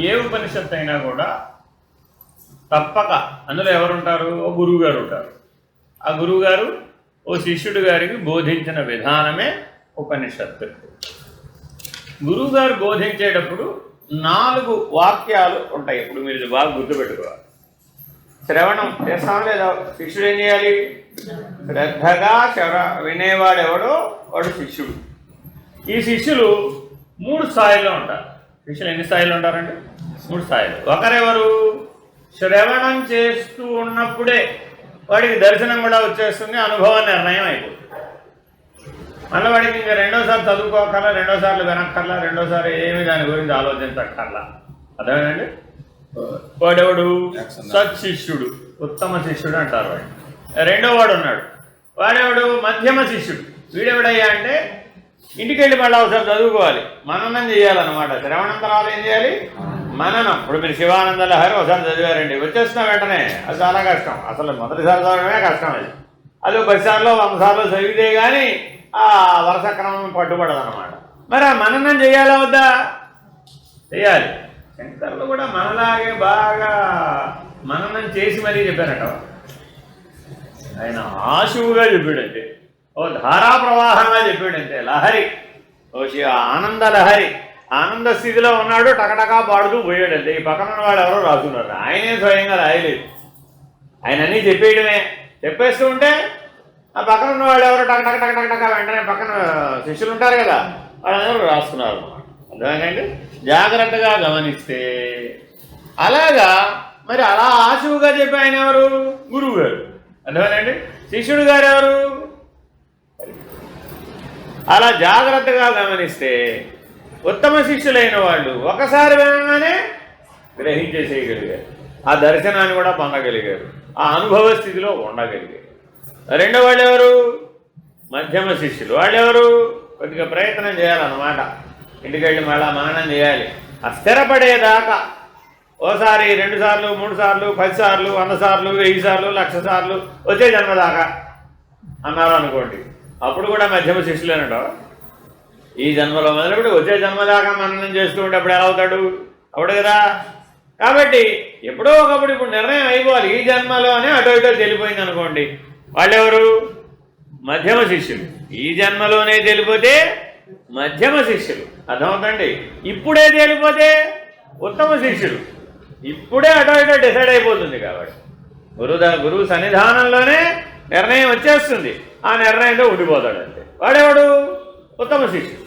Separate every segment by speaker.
Speaker 1: ఏ ఉపనిషత్తు అయినా కూడా తప్పక అందులో ఎవరుంటారు? ఓ గురువు గారు ఉంటారు. ఆ గురువు గారు ఓ శిష్యుడి గారికి బోధించిన విధానమే ఉపనిషత్తు. గురువు గారు బోధించేటప్పుడు 4 వాక్యాలు ఉంటాయి. ఇప్పుడు మీరు బాగా గుర్తుపెట్టుకోవాలి. శ్రవణం చేస్తాం లేదా? శిష్యుడు ఏం చేయాలి? శ్రద్ధగా వినేవాడు ఎవడో వాడు శిష్యుడు. ఈ శిష్యులు 3 స్థాయిలో ఉంటారు. శిష్యులు ఎన్ని స్థాయిలో ఉంటారండి? 3 స్థాయిలు. ఒకరెవరు? శ్రవణం చేస్తూ ఉన్నప్పుడే వాడికి దర్శనం కూడా వచ్చేస్తుంది, అనుభవ నిర్ణయం అయిపోతుంది. మళ్ళీ వాడికి ఇంకా రెండోసారి చదువుకోకర్లా, రెండోసార్లు వినక్కర్లా, రెండోసారి ఏమి దాని గురించి ఆలోచించక్కర్లా. అర్థమేనండి? వాడెవడు? సత్శిష్యుడు, ఉత్తమ శిష్యుడు అంటారు వాడు. రెండో వాడు ఉన్నాడు, వాడెవడు? మధ్యమ శిష్యుడు. వీడెవడయ్యా అంటే ఇంటికి వెళ్ళి మళ్ళీ ఒకసారి చదువుకోవాలి, మననం చేయాలన్నమాట. శ్రవణం తర్వాత ఏం చేయాలి? మననం. ఇప్పుడు మీరు శివానంద లహరి ఒకసారి చదివారండి, వచ్చేస్తున్న వెంటనే అది చాలా కష్టం. అసలు మొదటిసారి చదవడమే కష్టం. అది 10 సార్లు 100 సార్లు చదివితే కానీ ఆ వరుస క్రమం పట్టుబడదు అనమాట. మరి ఆ మననం చేయాలా వద్దా? చేయాలి. శంకర్లు కూడా మనలాగే బాగా మననం చేసి మరీ చెప్పారట. ఆయన ఆశువుగా చెప్పాడంతే, ఓ ధారా ప్రవాహంగా చెప్పాడంతే. లహరి, ఓ ఆనంద లహరి, ఆనంద స్థితిలో ఉన్నాడు, టకటకా పాడుతూ పోయాడంతే. ఈ పక్కన ఉన్న వాళ్ళు ఎవరో రాస్తున్నారు, ఆయనే స్వయంగా రాయలేదు. ఆయన అన్నీ చెప్పేయడమే. చెప్పేస్తూ ఉంటే ఆ పక్కన ఉన్న వాళ్ళు ఎవరో టక టక టక టక వెంటనే పక్కన శిష్యులు ఉంటారు కదా, వాళ్ళందరూ రాస్తున్నారు అన్నమాట. అర్థమేనండి? జాగ్రత్తగా గమనిస్తే అలాగా. మరి అలా ఆశువుగా చెప్పి ఆయన ఎవరు? గురువు గారు. అర్థమేనండి? శిష్యుడు గారు ఎవరు? అలా జాగ్రత్తగా గమనిస్తే ఉత్తమ శిష్యులైన వాళ్ళు ఒకసారి వినగానే గ్రహించేసేయగలిగారు, ఆ దర్శనాన్ని కూడా పొందగలిగారు, ఆ అనుభవ స్థితిలో ఉండగలిగారు. రెండో వాళ్ళు ఎవరు? మధ్యమ శిష్యులు. వాళ్ళు ఎవరు? కొద్దిగా ప్రయత్నం చేయాలన్నమాట. ఇంటికెళ్ళి మళ్ళా మననం చేయాలి. ఆ స్థిరపడేదాకా ఓసారి 2 సార్లు 3 సార్లు 10 సార్లు 100 సార్లు 1000 సార్లు 1,00,000 సార్లు వచ్చే జన్మ దాకా అన్నారు అనుకోండి, అప్పుడు కూడా మధ్యమ శిష్యులేనట. ఈ జన్మలో మొదలుపెట్టి వచ్చే జన్మ దాకా మననం చేస్తూ ఉంటే అప్పుడు ఎలా అవుతాడు? అప్పుడు కదా. కాబట్టి ఎప్పుడో ఒకప్పుడు ఇప్పుడు నిర్ణయం అయిపోవాలి. ఈ జన్మలోనే అటో ఇటో తెలిపోయింది అనుకోండి, వాళ్ళెవరు? మధ్యమ శిష్యులు. ఈ జన్మలోనే తెలిపోతే మధ్యమ శిష్యులు. అర్థమవుతండి? ఇప్పుడే తెలిపోతే ఉత్తమ శిష్యులు. ఇప్పుడే అటో ఇటో డిసైడ్ అయిపోతుంది. కాబట్టి గురువు సన్నిధానంలోనే నిర్ణయం వచ్చేస్తుంది, ఆ నిర్ణయంతో ఉండిపోతాడు అంతే. వాడేవాడు? ఉత్తమ శిష్యుడు.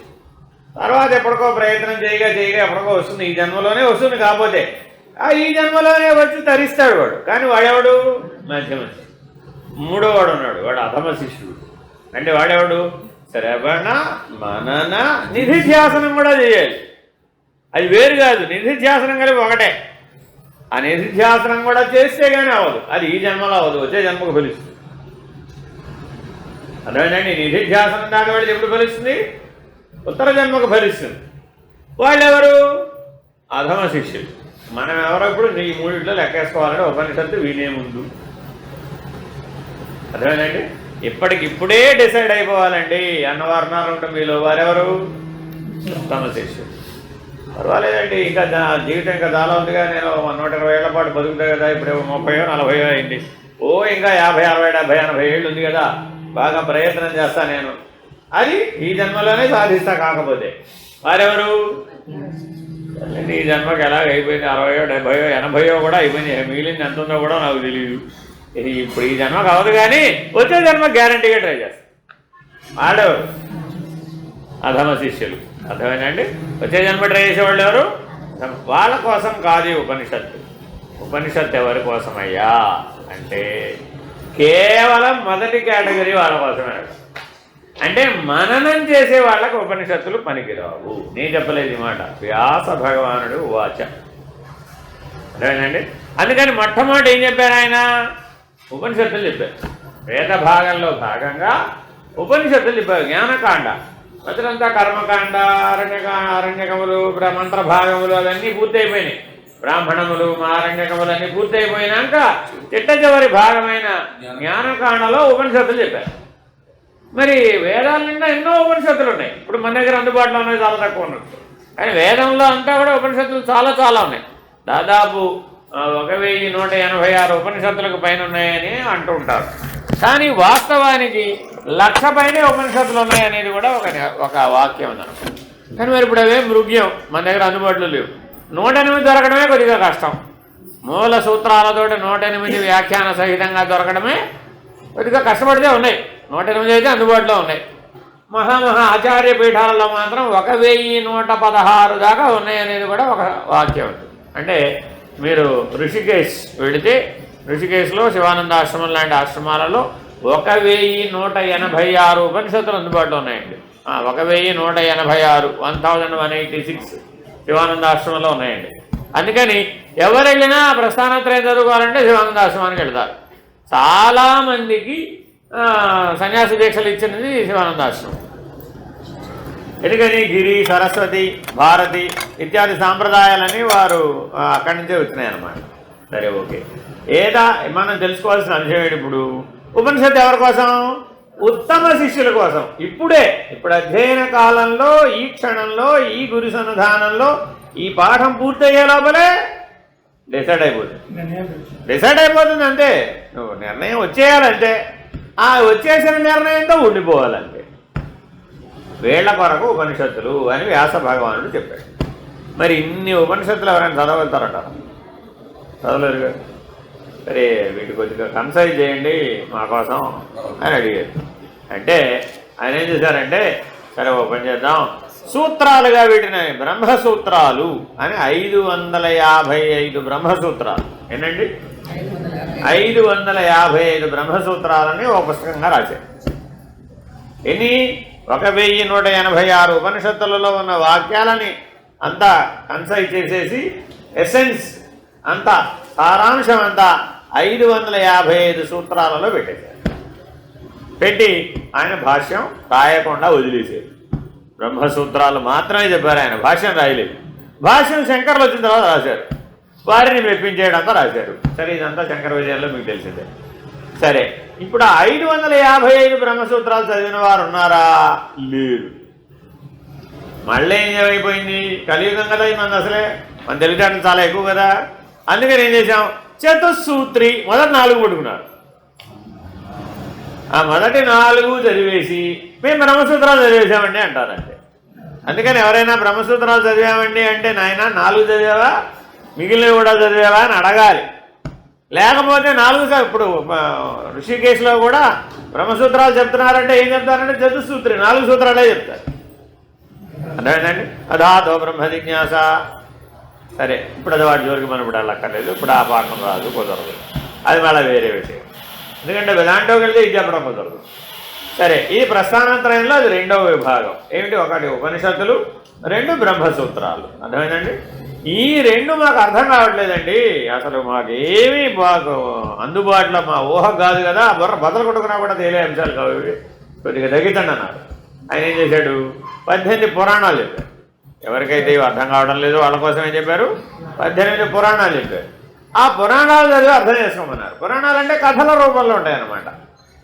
Speaker 1: తర్వాత ఎప్పటికో ప్రయత్నం చేయగా ఎప్పటికో వస్తుంది, ఈ జన్మలోనే వస్తుంది. కాకపోతే ఈ జన్మలోనే వచ్చి తరిస్తాడు వాడు. కానీ వాడేవాడు? మధ్యమ శిష్యుడు. మూడో వాడు ఉన్నాడు, వాడు అధమ శిష్యుడు. అంటే వాడేవాడు? శ్రవణ మనన నిధిధ్యాసనం కూడా చేయాలి. అది వేరు కాదు, నిధిధ్యాసనం కలిపి ఒకటే. ఆ నిధిధ్యాసనం కూడా చేస్తే కానీ అవ్వదు. అది ఈ జన్మలో అవ్వదు, వచ్చే జన్మకు ఫలిస్తుంది. అదేనండి, నిధిధ్యాసనం దాకా వెళ్ళి ఎప్పుడు ఫలిస్తుంది? ఉత్తర జన్మకు ఫలిస్తుంది. వాళ్ళెవరు? అధమ శిష్యులు. మనం ఎవరప్పుడు ఈ మూడిట్లో లెక్కేసుకోవాలంటే ఉపనిషత్తు వినే ముందు. అదేనండి, ఇప్పటికిప్పుడే డిసైడ్ అయిపోవాలండి. అన్నవారున్నారు ఉంటాం మీలో, వారెవరు? ఉత్తమ శిష్యులు. పర్వాలేదండి, ఇంకా జీవితం ఇంకా చాలా ఉందిగా, నేను 120 ఏళ్ల పాటు బతుకుతా కదా, ఇప్పుడు 30 40 అయింది. ఇంకా 50 60 70 80 ఏళ్ళు ఉంది కదా, బాగా ప్రయత్నం చేస్తా నేను. అది ఈ జన్మలోనే సాధిస్తా. కాకపోతే వారెవరు? ఈ జన్మకి ఎలాగ అయిపోయింది, 60 70 80 కూడా అయిపోయింది, మిగిలింది ఎంత ఉందో కూడా నాకు తెలియదు. ఇప్పుడు ఈ జన్మకు అవ్వదు, కానీ వచ్చే జన్మ గ్యారంటీగా ట్రై చేస్తాను. ఆడేవారు అధమ శిష్యులు. అర్థమేనండి? వచ్చే జన్మ ట్రై చేసేవాళ్ళు ఎవరు? వాళ్ళ కోసం కాదు ఉపనిషత్తు. ఉపనిషత్తు ఎవరి కోసమయ్యా అంటే కేవలం మొదటి కేటగిరీ వాళ్ళ కోసమే. అంటే మననం చేసే వాళ్ళకు ఉపనిషత్తులు పనికిరావు. నేను చెప్పలేదు ఈ మాట, వ్యాస భగవానుడు వాచ. అదేనండి. అందుకని మొట్టమొదటి ఏం చెప్పారు ఆయన? ఉపనిషత్తులు చెప్పారు. వేద భాగంలో భాగంగా ఉపనిషత్తులు చెప్పారు. జ్ఞానకాండ మొదలంతా కర్మకాండ, అరణ్యకములు, మంత్ర భాగములు అవన్నీ పూర్తయిపోయినాయి. బ్రాహ్మణములు, ఆరణ్యకములు అన్నీ పూర్తయిపోయినాక చిట్ట చివరి భాగమైన జ్ఞానకాండలో ఉపనిషత్తులు చెప్పారు. మరి వేదాల నిండా ఎన్నో ఉపనిషత్తులు ఉన్నాయి. ఇప్పుడు మన దగ్గర అందుబాటులో ఉన్నాయి చాలా తక్కువ ఉన్నట్టు. కానీ వేదంలో అంతా కూడా ఉపనిషత్తులు చాలా చాలా ఉన్నాయి. దాదాపు 1186 ఉపనిషత్తులకు పైన ఉన్నాయని అంటూ ఉంటారు. కానీ వాస్తవానికి 1,00,000 పైనే ఉపనిషత్తులు ఉన్నాయనేది కూడా ఒక వాక్యం అన్నమాట. కానీ మరి ఇప్పుడు అవే మృగ్యం మన దగ్గర అందుబాటులో లేవు. 108 దొరకడమే కొద్దిగా కష్టం. మూల సూత్రాలతో 108 వ్యాఖ్యాన సహితంగా దొరకడమే కొద్దిగా కష్టపడితే ఉన్నాయి. 108 అయితే అందుబాటులో ఉన్నాయి. ఆచార్య పీఠాలలో మాత్రం 1116 దాకా ఉన్నాయనేది కూడా ఒక వాక్యం ఉంది. అంటే మీరు ఋషికేశ్ వెళితే ఋషికేశ్లో శివానంద ఆశ్రమం లాంటి ఆశ్రమాలలో 1186 ఉపనిషత్తులు అందుబాటులో ఉన్నాయండి. 1186 1186 శివానంద ఆశ్రమంలో ఉన్నాయండి. అందుకని ఎవరు వెళ్ళినా ప్రస్థానత్రయం చదువుకోవాలంటే శివానంద ఆశ్రమానికి వెళ్తారు. చాలామందికి సన్యాస దీక్షలు ఇచ్చినది శివానంద ఆశ్రమం. ఎందుకని గిరి, సరస్వతి, భారతి ఇత్యాది సాంప్రదాయాలని వారు అక్కడి నుంచే వచ్చినాయన్నమాట. సరే, ఓకే. మనం తెలుసుకోవాల్సిన అంశం ఏంటి? ఇప్పుడు ఉపనిషత్తు ఎవరి కోసం? ఉత్తమ శిష్యుల కోసం. ఇప్పుడు అధ్యయన కాలంలో, ఈ క్షణంలో, ఈ గురు సన్నిధానంలో ఈ పాఠం పూర్తయ్యే లోపలే డిసైడ్ అయిపోతుంది అంతే. నువ్వు నిర్ణయం వచ్చేయాలంటే ఆ వచ్చేసిన నిర్ణయంతో ఉండిపోవాలంటే. వేళ్ల కొరకు ఉపనిషత్తులు అని వ్యాస భగవానుడు చెప్పాడు. మరి ఇన్ని ఉపనిషత్తులు ఎవరైనా చదవగలుగుతారంటారు? చదవలేరు కదా. సరే, వీటి కొద్దిగా కన్సల్ట్ చేయండి మా కోసం అని అడిగారు. అంటే ఆయన ఏం చేశారంటే, సరే ఓపెన్ చేద్దాం, సూత్రాలుగా వీటిని బ్రహ్మసూత్రాలు అని 555 బ్రహ్మసూత్రాలు. ఏంటండి? 555 బ్రహ్మసూత్రాలని ఒక పుస్తకంగా రాశారు. ఎన్ని? 1186 ఉపనిషత్తులలో ఉన్న వాక్యాలని అంతా కన్సైజ్ చేసేసి ఎసెన్స్ అంతా, సారాంశం అంతా 555 సూత్రాలలో పెట్టేశారు. పెట్టి ఆయన భాష్యం రాయకుండా వదిలేశారు. బ్రహ్మసూత్రాలు మాత్రమే చెప్పారు, ఆయన భాష్యం రాయలేదు. భాష్యం శంకర్లు వచ్చిన తర్వాత రాశారు. వారిని మెప్పించేయడంతా రాశారు. సరే, ఇదంతా శంకర విజయంలో మీకు తెలిసిందే. సరే, ఇప్పుడు 555 బ్రహ్మసూత్రాలు చదివిన వారు ఉన్నారా? లేరు. మళ్ళీ ఏమైపోయింది? కలియుగం కదా మన అసలే, మన తెలివితేటలు చాలా ఎక్కువ కదా. అందుకని ఏం చేశాం? చతుస్సూత్రి మొదటి 4 పట్టుకున్నారు. ఆ మొదటి 4 చదివేసి మేము బ్రహ్మసూత్రాలు చదివేశామండి అంటారంటే. అందుకని ఎవరైనా బ్రహ్మసూత్రాలు చదివామండి అంటే, నాయన 4 చదివావా, మిగిలినవి కూడా చదివావా అని అడగాలి. లేకపోతే 4 ఇప్పుడు ఋషికేశ్లో కూడా బ్రహ్మసూత్రాలు చెప్తున్నారంటే ఏం చెప్తారంటే చతుస్సూత్రి 4 సూత్రాలే చెప్తారు. అర్థమైందండి? అధాతో బ్రహ్మ జిజ్ఞాస. సరే, ఇప్పుడు అది వాటి జోలికి మనం ఇప్పుడు వెళ్ళక్కర్లేదు. ఇప్పుడు ఆ పాఠం రాదు, కుదరదు. అది మళ్ళీ వేరే విషయం. ఎందుకంటే వేదాంటోకి వెళ్తే ఇది చెప్పడం కుదరదు. సరే, ఈ ప్రస్థానాంతరంలో అది 2వ విభాగం. ఏమిటి? 1 ఉపనిషత్తులు, 2 బ్రహ్మసూత్రాలు. అర్థమైందండి? ఈ 2 మాకు అర్థం కావట్లేదండి, అసలు మాకేమీ బాగా అందుబాటులో మా ఊహ కాదు కదా, బుర్ర బదలు కొట్టుకున్నా కూడా తేలే అంశాలు కావు, కొద్దిగా తగ్గితండి అన్నారు. ఆయన ఏం చేశాడు? 18 పురాణాలు చెప్పారు. ఎవరికైతే ఇవి అర్థం కావడం లేదు వాళ్ళ కోసం ఏం చెప్పారు? 18 పురాణాలు చెప్పారు. ఆ పురాణాలు చదివి అర్థం చేసుకోమన్నారు. పురాణాలు అంటే కథల రూపంలో ఉంటాయన్నమాట.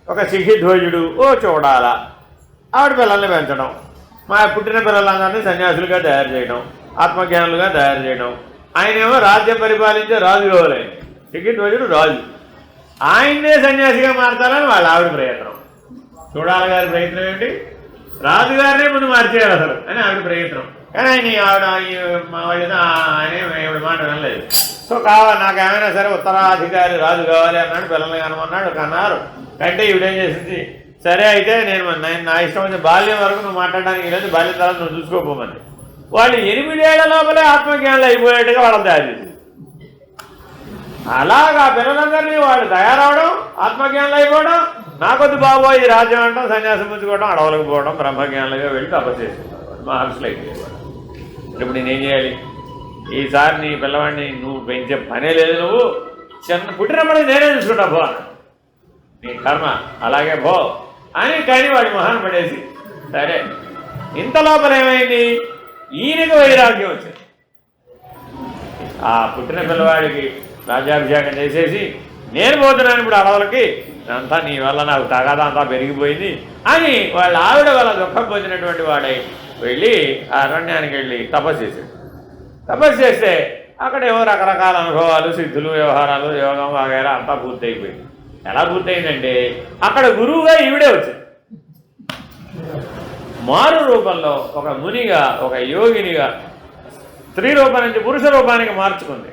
Speaker 1: ఒక శిఖిధ్వజుడు చూడాలా, ఆవిడ పిల్లల్ని పెంచడం, మా పుట్టిన పిల్లలందరినీ సన్యాసులుగా తయారు చేయడం, ఆత్మజ్ఞానులుగా తయారు చేయడం. ఆయనేమో రాజ్యం పరిపాలించే రాజు కావాలి. శిఖిధ్వజుడు రాజు, ఆయన్నే సన్యాసిగా మార్చాలని వాళ్ళ ఆవిడ ప్రయత్నం. చూడాల గారి ప్రయత్నం ఏంటి? రాజుగారినే ముందు మార్చేయాలి అసలు అని ఆవిడ ప్రయత్నం. కానీ ఆయన ఆవిడ మాట వినలేదు. సో నాకు ఏమైనా సరే ఉత్తరాధికారి రాజు కావాలి అన్నాడు. పిల్లల్ని కనమన్నాడు, కన్నారు. అంటే ఈవిడేం చేసింది, సరే అయితే నేను నా ఇష్టం వచ్చి బాల్యం వరకు నువ్వు మాట్లాడడానికి లేదు, బాల్యం తర్వాత నువ్వు చూసుకోపోమని. వాళ్ళు 8 ఏళ్ల లోపలే ఆత్మజ్ఞానులు అయిపోయేట్టుగా వాళ్ళని తయారు చేసింది. అలాగా పిల్లలందరినీ వాళ్ళు తయారవడం, ఆత్మజ్ఞానులు అయిపోవడం, నాకొద్దు బాబో ఈ రాజ్యం అంటాం, సన్యాసం పుచ్చుకోవడం, అడవులకు పోవడం, బ్రహ్మజ్ఞానులుగా వెళ్ళి తపస్సు చేసుకుంటారు. మహర్షులు అయిపోయేవాడు. ఇప్పుడు నేనేం చేయాలి? ఈసారి నీ పిల్లవాడిని నువ్వు పెంచే పనే లేదు, నువ్వు పుట్టినప్పుడు నేనే చూసుకుంటా పో అన్నాడు. నీ కర్మ అలాగే పో అని. కానీ వాడి మొహాన్ని పడేసి సరే. ఇంత లోపల ఏమైంది? ఈయనకు వైరాగ్యం వచ్చింది. ఆ పుట్టిన పిల్లవాడికి రాజ్యాభిషేకం చేసేసి నేను పోతున్నాను ఇప్పుడు అడవులకి, అంతా నీ వల్ల నాకు తగాదా అంతా పెరిగిపోయింది అని వాళ్ళ ఆవిడ వల్ల దుఃఖం పొందినటువంటి వాడై వెళ్ళి ఆ అరణ్యానికి వెళ్ళి తపస్సు చేశాడు. తపస్సు చేస్తే అక్కడేమో రకరకాల అనుభవాలు, సిద్ధులు, వ్యవహారాలు, యోగం వగైరా అంతా పూర్తయిపోయింది. ఎలా పూర్తయిందంటే అక్కడ గురువుగా ఈవిడే వచ్చింది. మారు రూపంలో ఒక మునిగా, ఒక యోగినిగా స్త్రీ రూపం నుంచి పురుష రూపానికి మార్చుకుని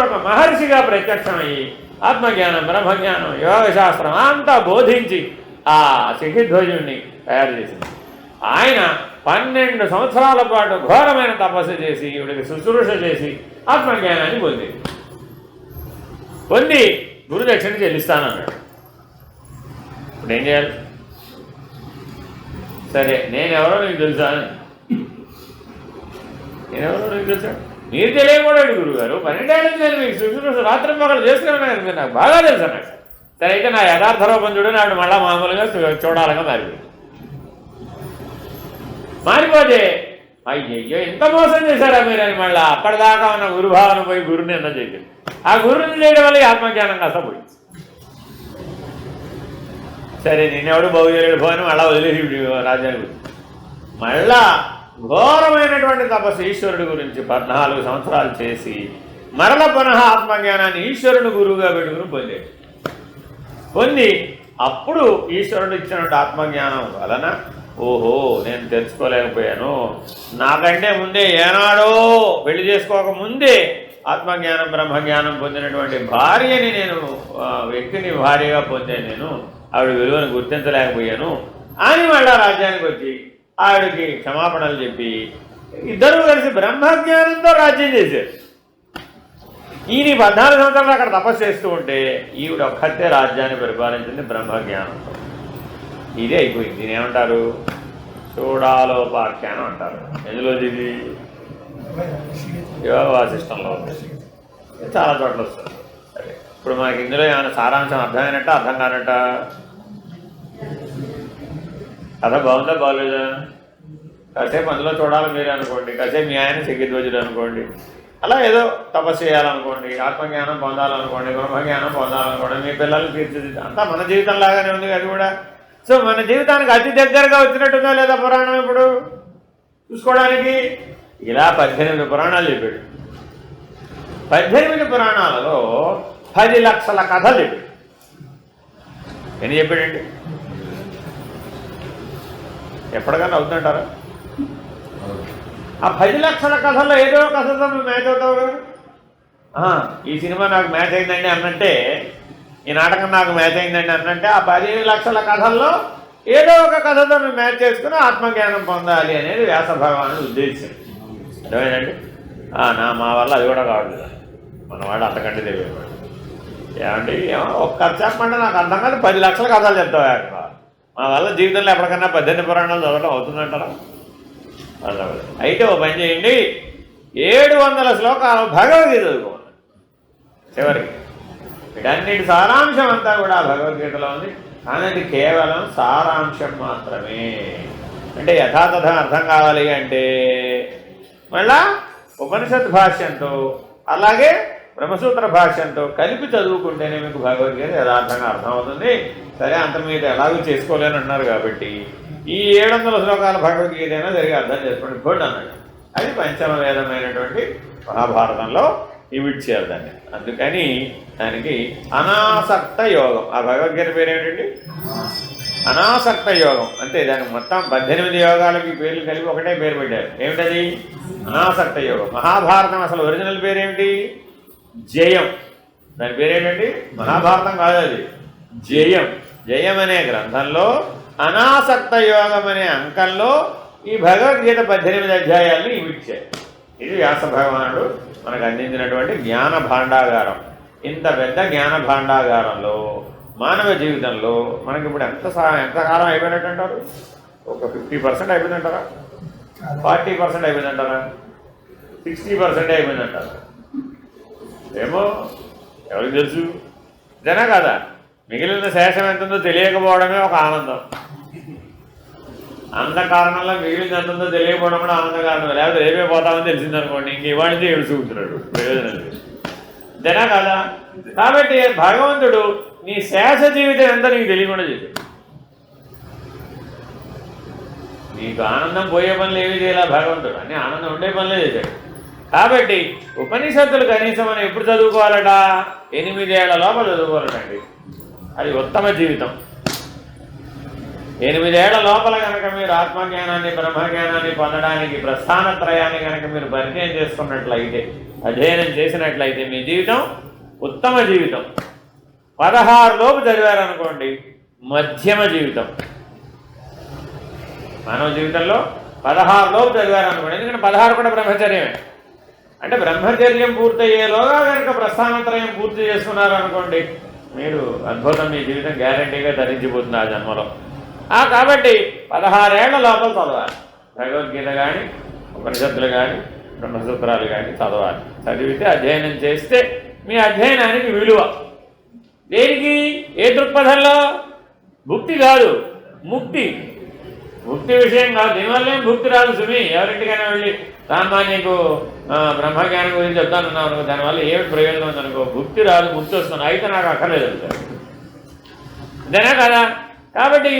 Speaker 1: ఒక మహర్షిగా ప్రత్యక్షమయ్యి ఆత్మజ్ఞానం, బ్రహ్మజ్ఞానం, యోగశాస్త్రం అంతా బోధించి ఆ శిఖిధ్వజుణ్ణి తయారు చేసింది. ఆయన 12 సంవత్సరాల పాటు ఘోరమైన తపస్సు చేసి ఈవిడికి శుశ్రూష చేసి ఆత్మజ్ఞానాన్ని పొంది గురుదక్షిణ చెల్లిస్తానన్నాడు. ఇప్పుడు ఏం చేయాలి? సరే, నేనెవరో నీకు తెలుసా? మీరు తెలియకూడదు గురుగారు. 12 ఏళ్ళ నేను మీకు శుశ్రూష రాత్రి పగలు చేసుకున్నాను, మీరు నాకు బాగా తెలుసు అన్నాడు. సరే, అయితే నా యథార్థ రూపం చూడని ఆవిడ మళ్ళా మామూలుగా చూడాలంగా మారిపోతే అయ్యయ్యో ఎంత మోసం చేశారా మీరని మళ్ళీ అప్పటిదాకా ఉన్న గురుభావన పోయి గురుని ఎంత చేసింది. ఆ గురుని చేయడం వల్ల ఆత్మజ్ఞానం కాస్త పోయింది. సరే, నేనెవడు బాగు చేయలేడు పోని మళ్ళా వదిలేసి రాజ్యానికి మళ్ళా ఘోరమైనటువంటి తపస్సు ఈశ్వరుడి గురించి 14 సంవత్సరాలు చేసి మరల పునః ఆత్మజ్ఞానాన్ని ఈశ్వరుని గురువుగా పెట్టుకుని పొంది అప్పుడు ఈశ్వరుడు ఇచ్చినటువంటి ఆత్మజ్ఞానం వలన ఓహో నేను తెలుసుకోలేకపోయాను, నాకంటే ముందే ఏనాడో పెళ్లి చేసుకోక ముందే ఆత్మజ్ఞానం, బ్రహ్మజ్ఞానం పొందినటువంటి భార్యని నేను వ్యక్తిని భార్యగా పొందాను, నేను ఆవిడ విలువను గుర్తించలేకపోయాను అని మళ్ళా రాజ్యానికి వచ్చి ఆవిడకి క్షమాపణలు చెప్పి ఇద్దరూ కలిసి బ్రహ్మజ్ఞానంతో రాజ్యం చేశారు. ఈయన 14 సంవత్సరాలు అక్కడ తపస్సు చేస్తూ ఉంటే ఈవిడ ఒక్కతే రాజ్యాన్ని పరిపాలించింది బ్రహ్మజ్ఞానంతో. ఇదే అయిపోయింది. దీని ఏమంటారు? చూడాలోపాఖ్యానం అంటారు. ఎందులో ఇది యోగ వాసిష్టంలో చాలా చోట్ల వస్తుంది. సరే, ఇప్పుడు మనకి ఇందులో ఏమైనా సారాంశం అర్థమైనట్ట, అర్థం కానట్ట? కథ బాగుందా బాగోలేదా? కాసేపు అందులో చూడాలి మీరు అనుకోండి, కాసేపు మీ ఆయన శిఖిధ్వజుడు అనుకోండి, అలా ఏదో తపస్సు చేయాలనుకోండి, ఆత్మజ్ఞానం పొందాలనుకోండి, బ్రహ్మజ్ఞానం పొందాలనుకోండి, మీ పిల్లల్ని తీర్చిదిద్ది అంతా మన జీవితం లాగానే ఉంది అది కూడా. సో మన జీవితానికి అతి దగ్గరగా వచ్చినట్టుందా లేదా పురాణం ఇప్పుడు చూసుకోవడానికి? ఇలా 18 పురాణాలు చెప్పాడు. 18 పురాణాలలో 10 లక్షల కథలు చెప్పాడు. ఎన్ని చెప్పాడండి? ఎప్పటికన్నా అవుతుందంటారా? ఆ 10 లక్షల కథల్లో ఏదో కథతో నువ్వు మ్యాచ్ అవుతావు కదా. ఈ సినిమా నాకు మ్యాచ్ అయిందండి అన్నంటే, ఈ నాటకం నాకు మ్యాచ్ అయిందండి అన్నంటే ఆ 10 లక్షల కథల్లో ఏదో ఒక కథతో నువ్వు మ్యాచ్ చేసుకుని ఆత్మజ్ఞానం పొందాలి అనేది వ్యాస భగవానుడు ఉద్దేశం. అర్థమైందండి? మా వల్ల అది కూడా కావట్లేదు. మనవాడు అంతకంటే తెలియదు. ఏమంటే ఒక్క కథ చెప్పండి నాకు అర్థం కాదు, 10 లక్షల కథలు చెప్తావు. మా వల్ల జీవితంలో ఎప్పటికన్నా 18 పురాణాలు చదవడం అవుతుందంటారా? అయితే ఓ పని చేయండి, 700 శ్లోకాలు భగవద్గీత చదువుకోండి చివరికి. వీటన్నిటి సారాంశం అంతా కూడా భగవద్గీతలో ఉంది. కానీ అది కేవలం సారాంశం మాత్రమే. అంటే యథాతథ అర్థం కావాలి అంటే మళ్ళా ఉపనిషత్ భాష్యంతో అలాగే బ్రహ్మసూత్ర భాష్యంతో కలిపి చదువుకుంటేనే మీకు భగవద్గీత యథార్థంగా అర్థమవుతుంది. సరే, అంత మీరు ఎలాగూ చేసుకోలేని అన్నారు కాబట్టి ఈ 700 శ్లోకాల భగవద్గీత అయినా సరిగా అర్థం చేసుకోండి కూడా అన్నాడు. అది పంచమ వేదమైనటువంటి మహాభారతంలో ఇమిడ్చారు దాన్ని. అందుకని దానికి అనాసక్త యోగం. ఆ భగవద్గీత పేరేమిటండి? అనాసక్త యోగం. అంతే, దానికి మొత్తం 18 యోగాలకి పేర్లు కలిపి ఒకటే పేరు పెట్టారు. ఏమిటది? అనాసక్త యోగం. మహాభారతం అసలు ఒరిజినల్ పేరేమిటి? జయం. దాని పేరేంటండి? మహాభారతం కాదు, అది జయం. జయం అనే గ్రంథంలో అనాసక్త యోగం అనే అంకంలో ఈ భగవద్గీత 18 అధ్యాయాలను ఇమిడ్చారు. ఇది వ్యాస భగవానుడు మనకు అందించినటువంటి జ్ఞాన భాండాగారం. ఇంత పెద్ద జ్ఞాన భాండాగారంలో మానవ జీవితంలో మనకి ఇప్పుడు ఎంతకాలం అయిపోయినట్టు అంటారు? ఒక 50% అయిపోయిందంటారా? 40% అయిపోయిందంటారా? 60% అయిపోయిందంటారా? ఏమో, ఎవరికి తెలుసు? ఇదేనా కదా? మిగిలిన శేషం ఎంత ఉందో తెలియకపోవడమే ఒక ఆనందం. ఆనంద కారణంలో మిగిలిన ఎంత ఉందో తెలియకపోవడం కూడా ఆనంద కారణం. లేకపోతే రేపే పోతామని తెలిసిందనుకోండి, ఇంక ఇవాళ ఏడుచుకుంటున్నాడు, ప్రయోజనం లేదు. ఇదేనా కదా? కాబట్టి భగవంతుడు నీ శేష జీవితం ఎంత నీకు తెలియకుండా చెప్పాడు. నీకు ఆనందం పోయే పనులు ఏవి చేయాలా భగవంతుడు అన్నీ ఆనందం ఉండే పనులే చేశాడు. కాబట్టి ఉపనిషత్తులు కనీసం మనం ఎప్పుడు చదువుకోవాలట? 8 ఏళ్ల లోపల చదువుకోవాలటండి. అది ఉత్తమ జీవితం. 8 ఏళ్ల లోపల కనుక మీరు ఆత్మజ్ఞానాన్ని బ్రహ్మజ్ఞానాన్ని పొందడానికి ప్రస్థానత్రయాన్ని కనుక మీరు పరిచయం చేసుకున్నట్లయితే, అధ్యయనం చేసినట్లయితే మీ జీవితం ఉత్తమ జీవితం. 16 లోపు చదివారనుకోండి మధ్యమ జీవితం. మానవ జీవితంలో 16 లోపు చదివారనుకోండి, ఎందుకంటే 16 కూడా బ్రహ్మచర్యమే. అంటే బ్రహ్మచర్యం పూర్తయ్యేలోగా కనుక ప్రస్థానత్రయం పూర్తి చేసుకున్నారు అనుకోండి, మీరు అద్భుతం, మీ జీవితం గ్యారంటీగా ధరించిపోతుంది ఆ జన్మలో. కాబట్టి 16 ఏళ్ల లోపల చదవాలి. భగవద్గీత కానీ ఉపనిషత్తులు కానీ బ్రహ్మసూత్రాలు కానీ చదవాలి. చదివితే అధ్యయనం చేస్తే మీ అధ్యయనానికి విలువ. దేనికి? ఏ దృక్పథంలో? భుక్తి కాదు, ముక్తి. ముక్తి విషయం కాదు. దీనివల్ల భుక్తి రాదు సుమి. ఎవరింటికైనా వెళ్ళి రామ్మా నీకు బ్రహ్మజ్ఞానం గురించి చెప్తానన్నావు అనుకో, దానివల్ల ఏమిటి ప్రయోజనం ఉందనుకో, భుక్తి రాదు, ముక్తి వస్తుంది. అయితే నాకు అక్కర్లేదు అంటారు. అంతేనా కదా? కాబట్టి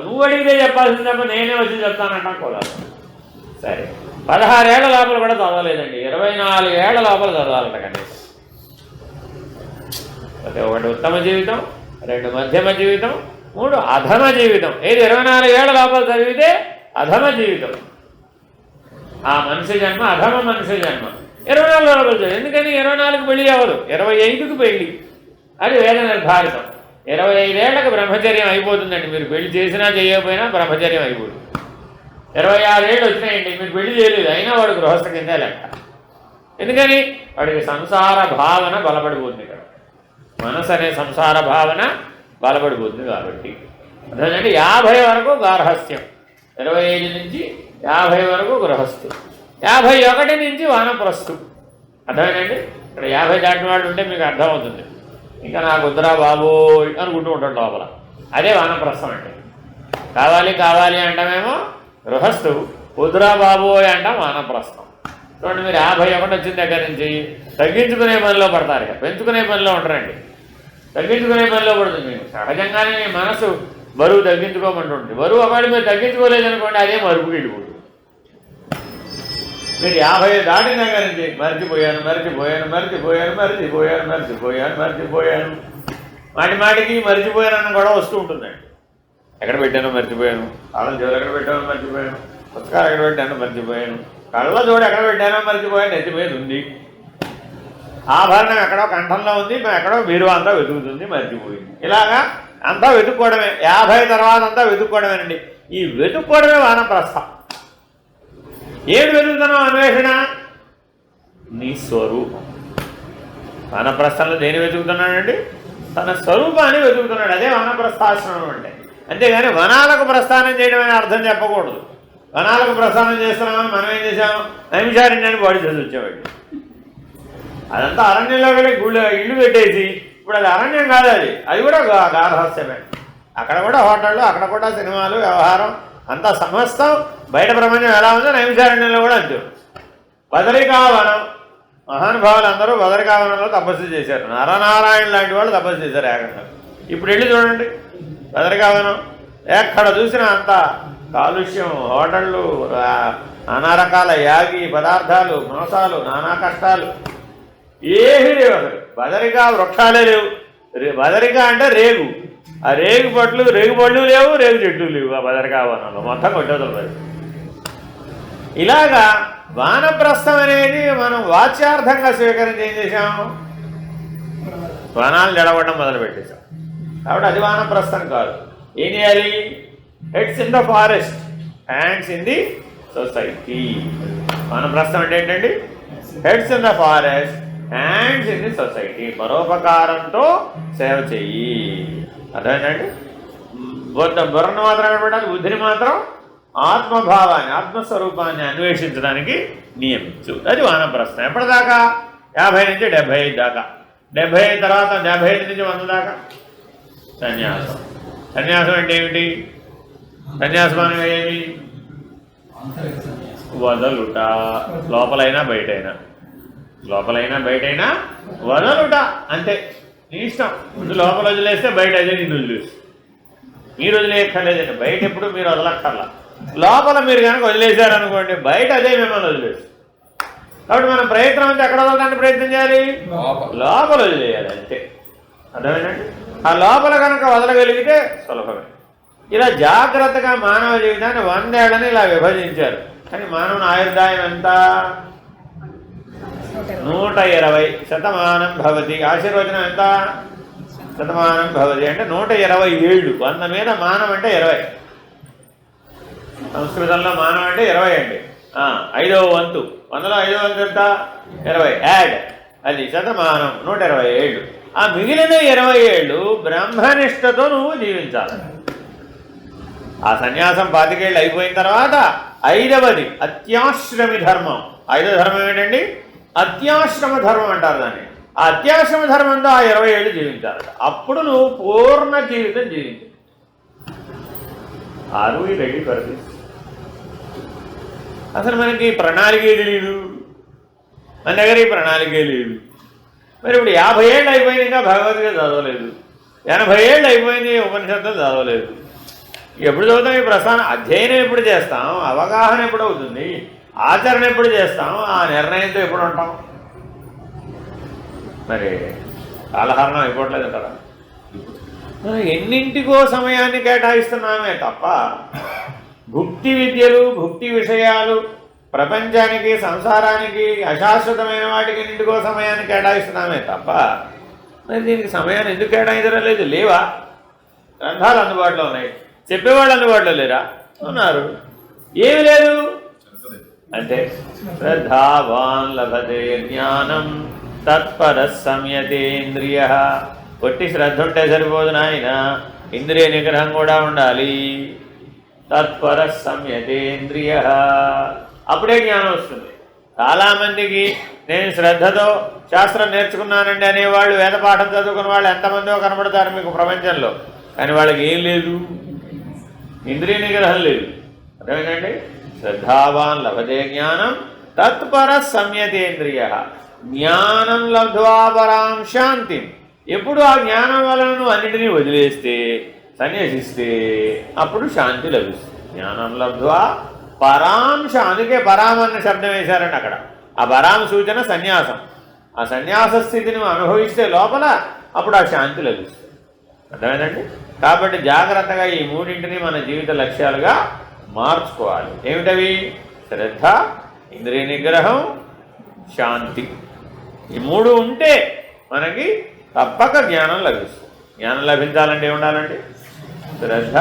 Speaker 1: నువ్వు అడిగితే చెప్పాల్సింది తప్ప నేనే వచ్చి చెప్తానంటా కూడదు. సరే, 16 ఏళ్ల లోపల కూడా చదవలేదండి, 24 ఏళ్ల లోపల చదవాలట కనీసం. అయితే 1 ఉత్తమ జీవితం, 2 మధ్యమ జీవితం, 3 అధమ జీవితం. ఏది 24 ఏళ్ల లోపల చదివితే అధమ జీవితం. ఆ మనిషి జన్మ అధమ మనిషి జన్మ. 24 లోపల చదివి. ఎందుకని 24కి పెళ్లి అవ్వదు, 25కి పెళ్లి. అది వేద నిర్ధారితం. 25 ఏళ్లకు బ్రహ్మచర్యం అయిపోతుందండి. మీరు పెళ్లి చేసినా చేయకపోయినా బ్రహ్మచర్యం అయిపోతుంది. 26 ఏళ్ళు వచ్చినాయండి, మీరు పెళ్లి చేయలేదు, అయినా వాడు గృహస్థ కింద లెక్క. ఎందుకని? వాడికి సంసార భావన బలపడిపోతుంది ఇక్కడ. మనసు అనే సంసార భావన బలపడిపోతుంది. కాబట్టి అదేంటంటే 50 వరకు గార్హస్థ్యం, 25 నుంచి 50 వరకు గృహస్థు, 51 నుంచి వానప్రస్థు. అర్థమేనండి? ఇక్కడ 50 దాటిన వాళ్ళు ఉంటే మీకు అర్థమవుతుంది. ఇంకా నాకు వద్దురా బాబోయ్ అనుకుంటూ ఉంటాడు లోపల. అదే వానప్రస్థం అంటే. కావాలి కావాలి అంటామేమో గృహస్థు, వద్దురా బాబోయ్ అంటాం వానప్రస్థం. చూడండి, మీరు 51 వచ్చిన దగ్గర నుంచి తగ్గించుకునే పనిలో పడతారు, ఇక పెంచుకునే పనిలో ఉంటారండి. తగ్గించుకునే పనిలో పడుతుంది. మీకు సహజంగానే మీ మనసు బరువు తగ్గించుకోమంటుంటుంది. బరువు ఒకటి మీరు తగ్గించుకోలేదనుకోండి, అదే మరుపుకి వెళ్ళిపోతుంది. మీరు 50 దాటిన దగ్గర నుంచి మర్చిపోయాను మర్చిపోయాను మర్చిపోయాను మర్చిపోయాను మర్చిపోయాను మర్చిపోయాను మాటి మాటికి మర్చిపోయానన్న కూడా వస్తూ ఉంటుందండి. ఎక్కడ పెట్టానో మర్చిపోయాను, కాళ్ళ జోలు ఎక్కడ పెట్టానో మర్చిపోయాను, పుస్తకాలు ఎక్కడ పెట్టానో మర్చిపోయాను, కళ్ళ జోడు ఎక్కడ పెట్టానో మర్చిపోయాను, నెత్తిమీద ఉంది, ఆభరణం ఎక్కడో కంఠంలో ఉంది, ఎక్కడో మీరు అంతా వెతుకుతుంది, మర్చిపోయింది. ఇలాగా అంతా వెతుక్కోవడమే. 50 తర్వాత అంతా వెతుక్కోవడమేనండి. ఈ వెతుక్కోవడమే వానప్రస్థం. ఏడు వెతుకుతున్నావు? అన్వేషణ, నీ స్వరూపం. వానప్రస్థంలో దేని వెతుకుతున్నాడండి? తన స్వరూపాన్ని వెతుకుతున్నాడు. అదే వానప్రస్థాశ్రమం అంటే. అంతేగాని వనాలకు ప్రస్థానం చేయడం అనే అర్థం చెప్పకూడదు. వనాలకు ప్రస్థానం చేస్తున్నామని మనం ఏం చేసాము? నైమిషారణ్యాన్ని బాడీ చదివించామండి. అదంతా అరణ్యంలో వెళ్ళి ఇల్లు పెట్టేసి ఇప్పుడు అది అరణ్యం కాదు, అది కూడా గార్హస్థ్యమే. అక్కడ కూడా హోటళ్ళు, అక్కడ కూడా సినిమాలు, వ్యవహారం అంతా సమస్తం. బయట ప్రపంచం ఎలా ఉందో నైమిషారణ్యంలో కూడా అంతే. బదరికావనం, మహానుభావులు అందరూ బదరికావనంలో తపస్సు చేశారు. నరనారాయణ లాంటి వాళ్ళు తపస్సు చేశారు ఏకంగా. ఇప్పుడు వెళ్ళి చూడండి బదరికావనం, ఎక్కడ చూసినా అంతా కాలుష్యం, హోటళ్ళు, నానా రకాల యాగి పదార్థాలు, మోసాలు, నానా కష్టాలు, ఏమీ లేవు. అసలు బదరికా వృక్షాలే లేవు. బదరికా అంటే రేగు, ఆ రేగు పళ్ళు లేవు, రేగు చెట్లు లేవు ఆ బదరికా వనంలో. మొత్తం కొట్టేదలు. ఇలాగా వానప్రస్థం అనేది మనం వాచ్యార్థంగా స్వీకరించి ఏం చేశాము? వనాలు జడగొట్టడం మొదలుపెట్టేశాం. కాబట్టి అది వానప్రస్థం కాదు. ఏం చేయాలి? Heads in the forest, hands in the society. వానప్రస్థం అంటే ఏంటండి? Heads in the forest, hands in the society. పరోపకారంతో సేవ చెయ్యి. అదేనండి. బుర్రను మాత్రం కనబడాలి, బుద్ధిని మాత్రం ఆత్మభావాన్ని, ఆత్మస్వరూపాన్ని అన్వేషించడానికి నియమించు. అది వానప్రస్థం. ఎప్పటిదాకా? 50 నుంచి 75 దాకా. 75 తర్వాత 75 నుంచి 100 దాకా సన్యాసం. సన్యాసం అంటే ఏమిటి? సన్యాసం అనేది ఏమి? వదలుట. లోపలైనా బయటైనా, లోపలైనా బయటైనా వదలుట. అంతే, నీ ఇష్టం. ముందు లోపల వదిలేస్తే బయట అదే నిన్ను వదిలేస్తుంది. మీరు వదిలేయక్కర్లేదండి. బయట ఎప్పుడు మీరు వదలక్కర్లా. లోపల మీరు కనుక వదిలేశారనుకోండి బయట అదే మిమ్మల్ని వదిలేస్తారు. కాబట్టి మనం ప్రయత్నం అంతా ఎక్కడ వదలడానికి ప్రయత్నం చేయాలి? లోపల వదిలేయాలి అంతే. అర్థమేనండి? ఆ లోపల కనుక వదలగలిగితే సులభమే. ఇలా జాగ్రత్తగా మానవ జీవితాన్ని 100 ఏళ్ళని ఇలా విభజించారు. కానీ మానవుని ఆయుర్దాయం ఎంత? 120 శతమానం భవతి. ఆశీర్వచనం ఎంత? శతమానం భవతి అంటే 120 ఏళ్ళు. 100 మీద మానం అంటే 20. సంస్కృతంలో మానం అంటే 20 అండి. 5వ వంతు. 100లో 5వ వంతు ఎంత? 20 యాడ్. అది శతమానం 120 ఏళ్ళు. ఆ మిగిలిన 20 ఏళ్ళు బ్రహ్మనిష్టతో నువ్వు జీవించాలి. ఆ సన్యాసం 25 ఏళ్ళు అయిపోయిన తర్వాత 5వది అత్యాశ్రమి ధర్మం. 5వ ధర్మం ఏంటండి? అత్యాశ్రమ ధర్మం అంటారు దాన్ని. ఆ అత్యాశ్రమ ధర్మంతో ఆ 20 ఏళ్ళు జీవించాలి. అప్పుడు నువ్వు పూర్ణ జీవితం జీవించు. ఆరు ఈ రెడీ పరిధి. అసలు మనకి ప్రణాళికే తెలియదు. మన దగ్గర ఈ ప్రణాళికే లేదు. మరి ఇప్పుడు 50 ఏళ్ళు అయిపోయింది, ఇంకా భగవద్గీత చదవలేదు. 80 ఏళ్ళు అయిపోయింది, ఉపనిషత్తులు చదవలేదు. ఎప్పుడు చదువుతాం? ఈ ప్రస్థానం అధ్యయనం ఎప్పుడు చేస్తాం? అవగాహన ఎప్పుడు అవుతుంది? ఆచరణ ఎప్పుడు చేస్తాం? ఆ నిర్ణయంతో ఎప్పుడు ఉంటాం? మరి కాలహరణం అయిపోవట్లేదు కదా. ఎన్నింటికో సమయాన్ని కేటాయిస్తున్నామే తప్ప భుక్తి విద్యలు, భుక్తి విషయాలు, ప్రపంచానికి, సంసారానికి, అశాశ్వతమైన వాటికి ఎన్నింటికో సమయాన్ని కేటాయిస్తున్నామే తప్ప మరి దీనికి సమయాన్ని ఎందుకు కేటాయించడం లేదు? లేవా? గ్రంథాలు అందుబాటులో ఉన్నాయి, చెప్పేవాళ్ళు అందుబాటులో లేరా? ఉన్నారు. ఏమి లేదు అంటే శ్రద్ధావాన్ లభతే జ్ఞానం తత్పర సంయతేంద్రియ. కొట్టి శ్రద్ధ ఉంటే సరిపోదు నాయన, ఇంద్రియ నిగ్రహం కూడా ఉండాలి. తత్పర సంయతేంద్రియ, అప్పుడే జ్ఞానం వస్తుంది. చాలామందికి నేను శ్రద్ధతో శాస్త్రం నేర్చుకున్నానండి అనేవాళ్ళు, వేద పాఠం చదువుకున్న వాళ్ళు ఎంతమందో కనబడతారు మీకు ప్రపంచంలో. కానీ వాళ్ళకి ఏం లేదు? ఇంద్రియ నిగ్రహం లేదు. అర్థమేనండి? శ్రద్ధావాన్ లభతే జ్ఞానం తత్పర సంయతేంద్రియ. జ్ఞానం లబ్ధ్వా పరాం శాంతి. ఎప్పుడు ఆ జ్ఞానం వలన నువ్వు అన్నిటినీ వదిలేస్తే, సన్యసిస్తే అప్పుడు శాంతి లభిస్తుంది. జ్ఞానం లబ్ధ్వా పరాం. అందుకే పరాం అన్న శబ్దం వేశారండి అక్కడ. ఆ పరాం సూచన సన్యాసం. ఆ సన్యాస స్థితిని నువ్వు అనుభవిస్తే లోపల అప్పుడు ఆ శాంతి లభిస్తుంది. అర్థమైందండి? కాబట్టి జాగ్రత్తగా ఈ మూడింటిని మన జీవిత లక్ష్యాలుగా మార్చుకోవాలి. ఏమిటవి? శ్రద్ధ, ఇంద్రియ నిగ్రహం, శాంతి. ఈ మూడు ఉంటే మనకి తప్పక జ్ఞానం లభిస్తుంది. జ్ఞానం లభించాలంటే ఏముండాలండి? శ్రద్ధ,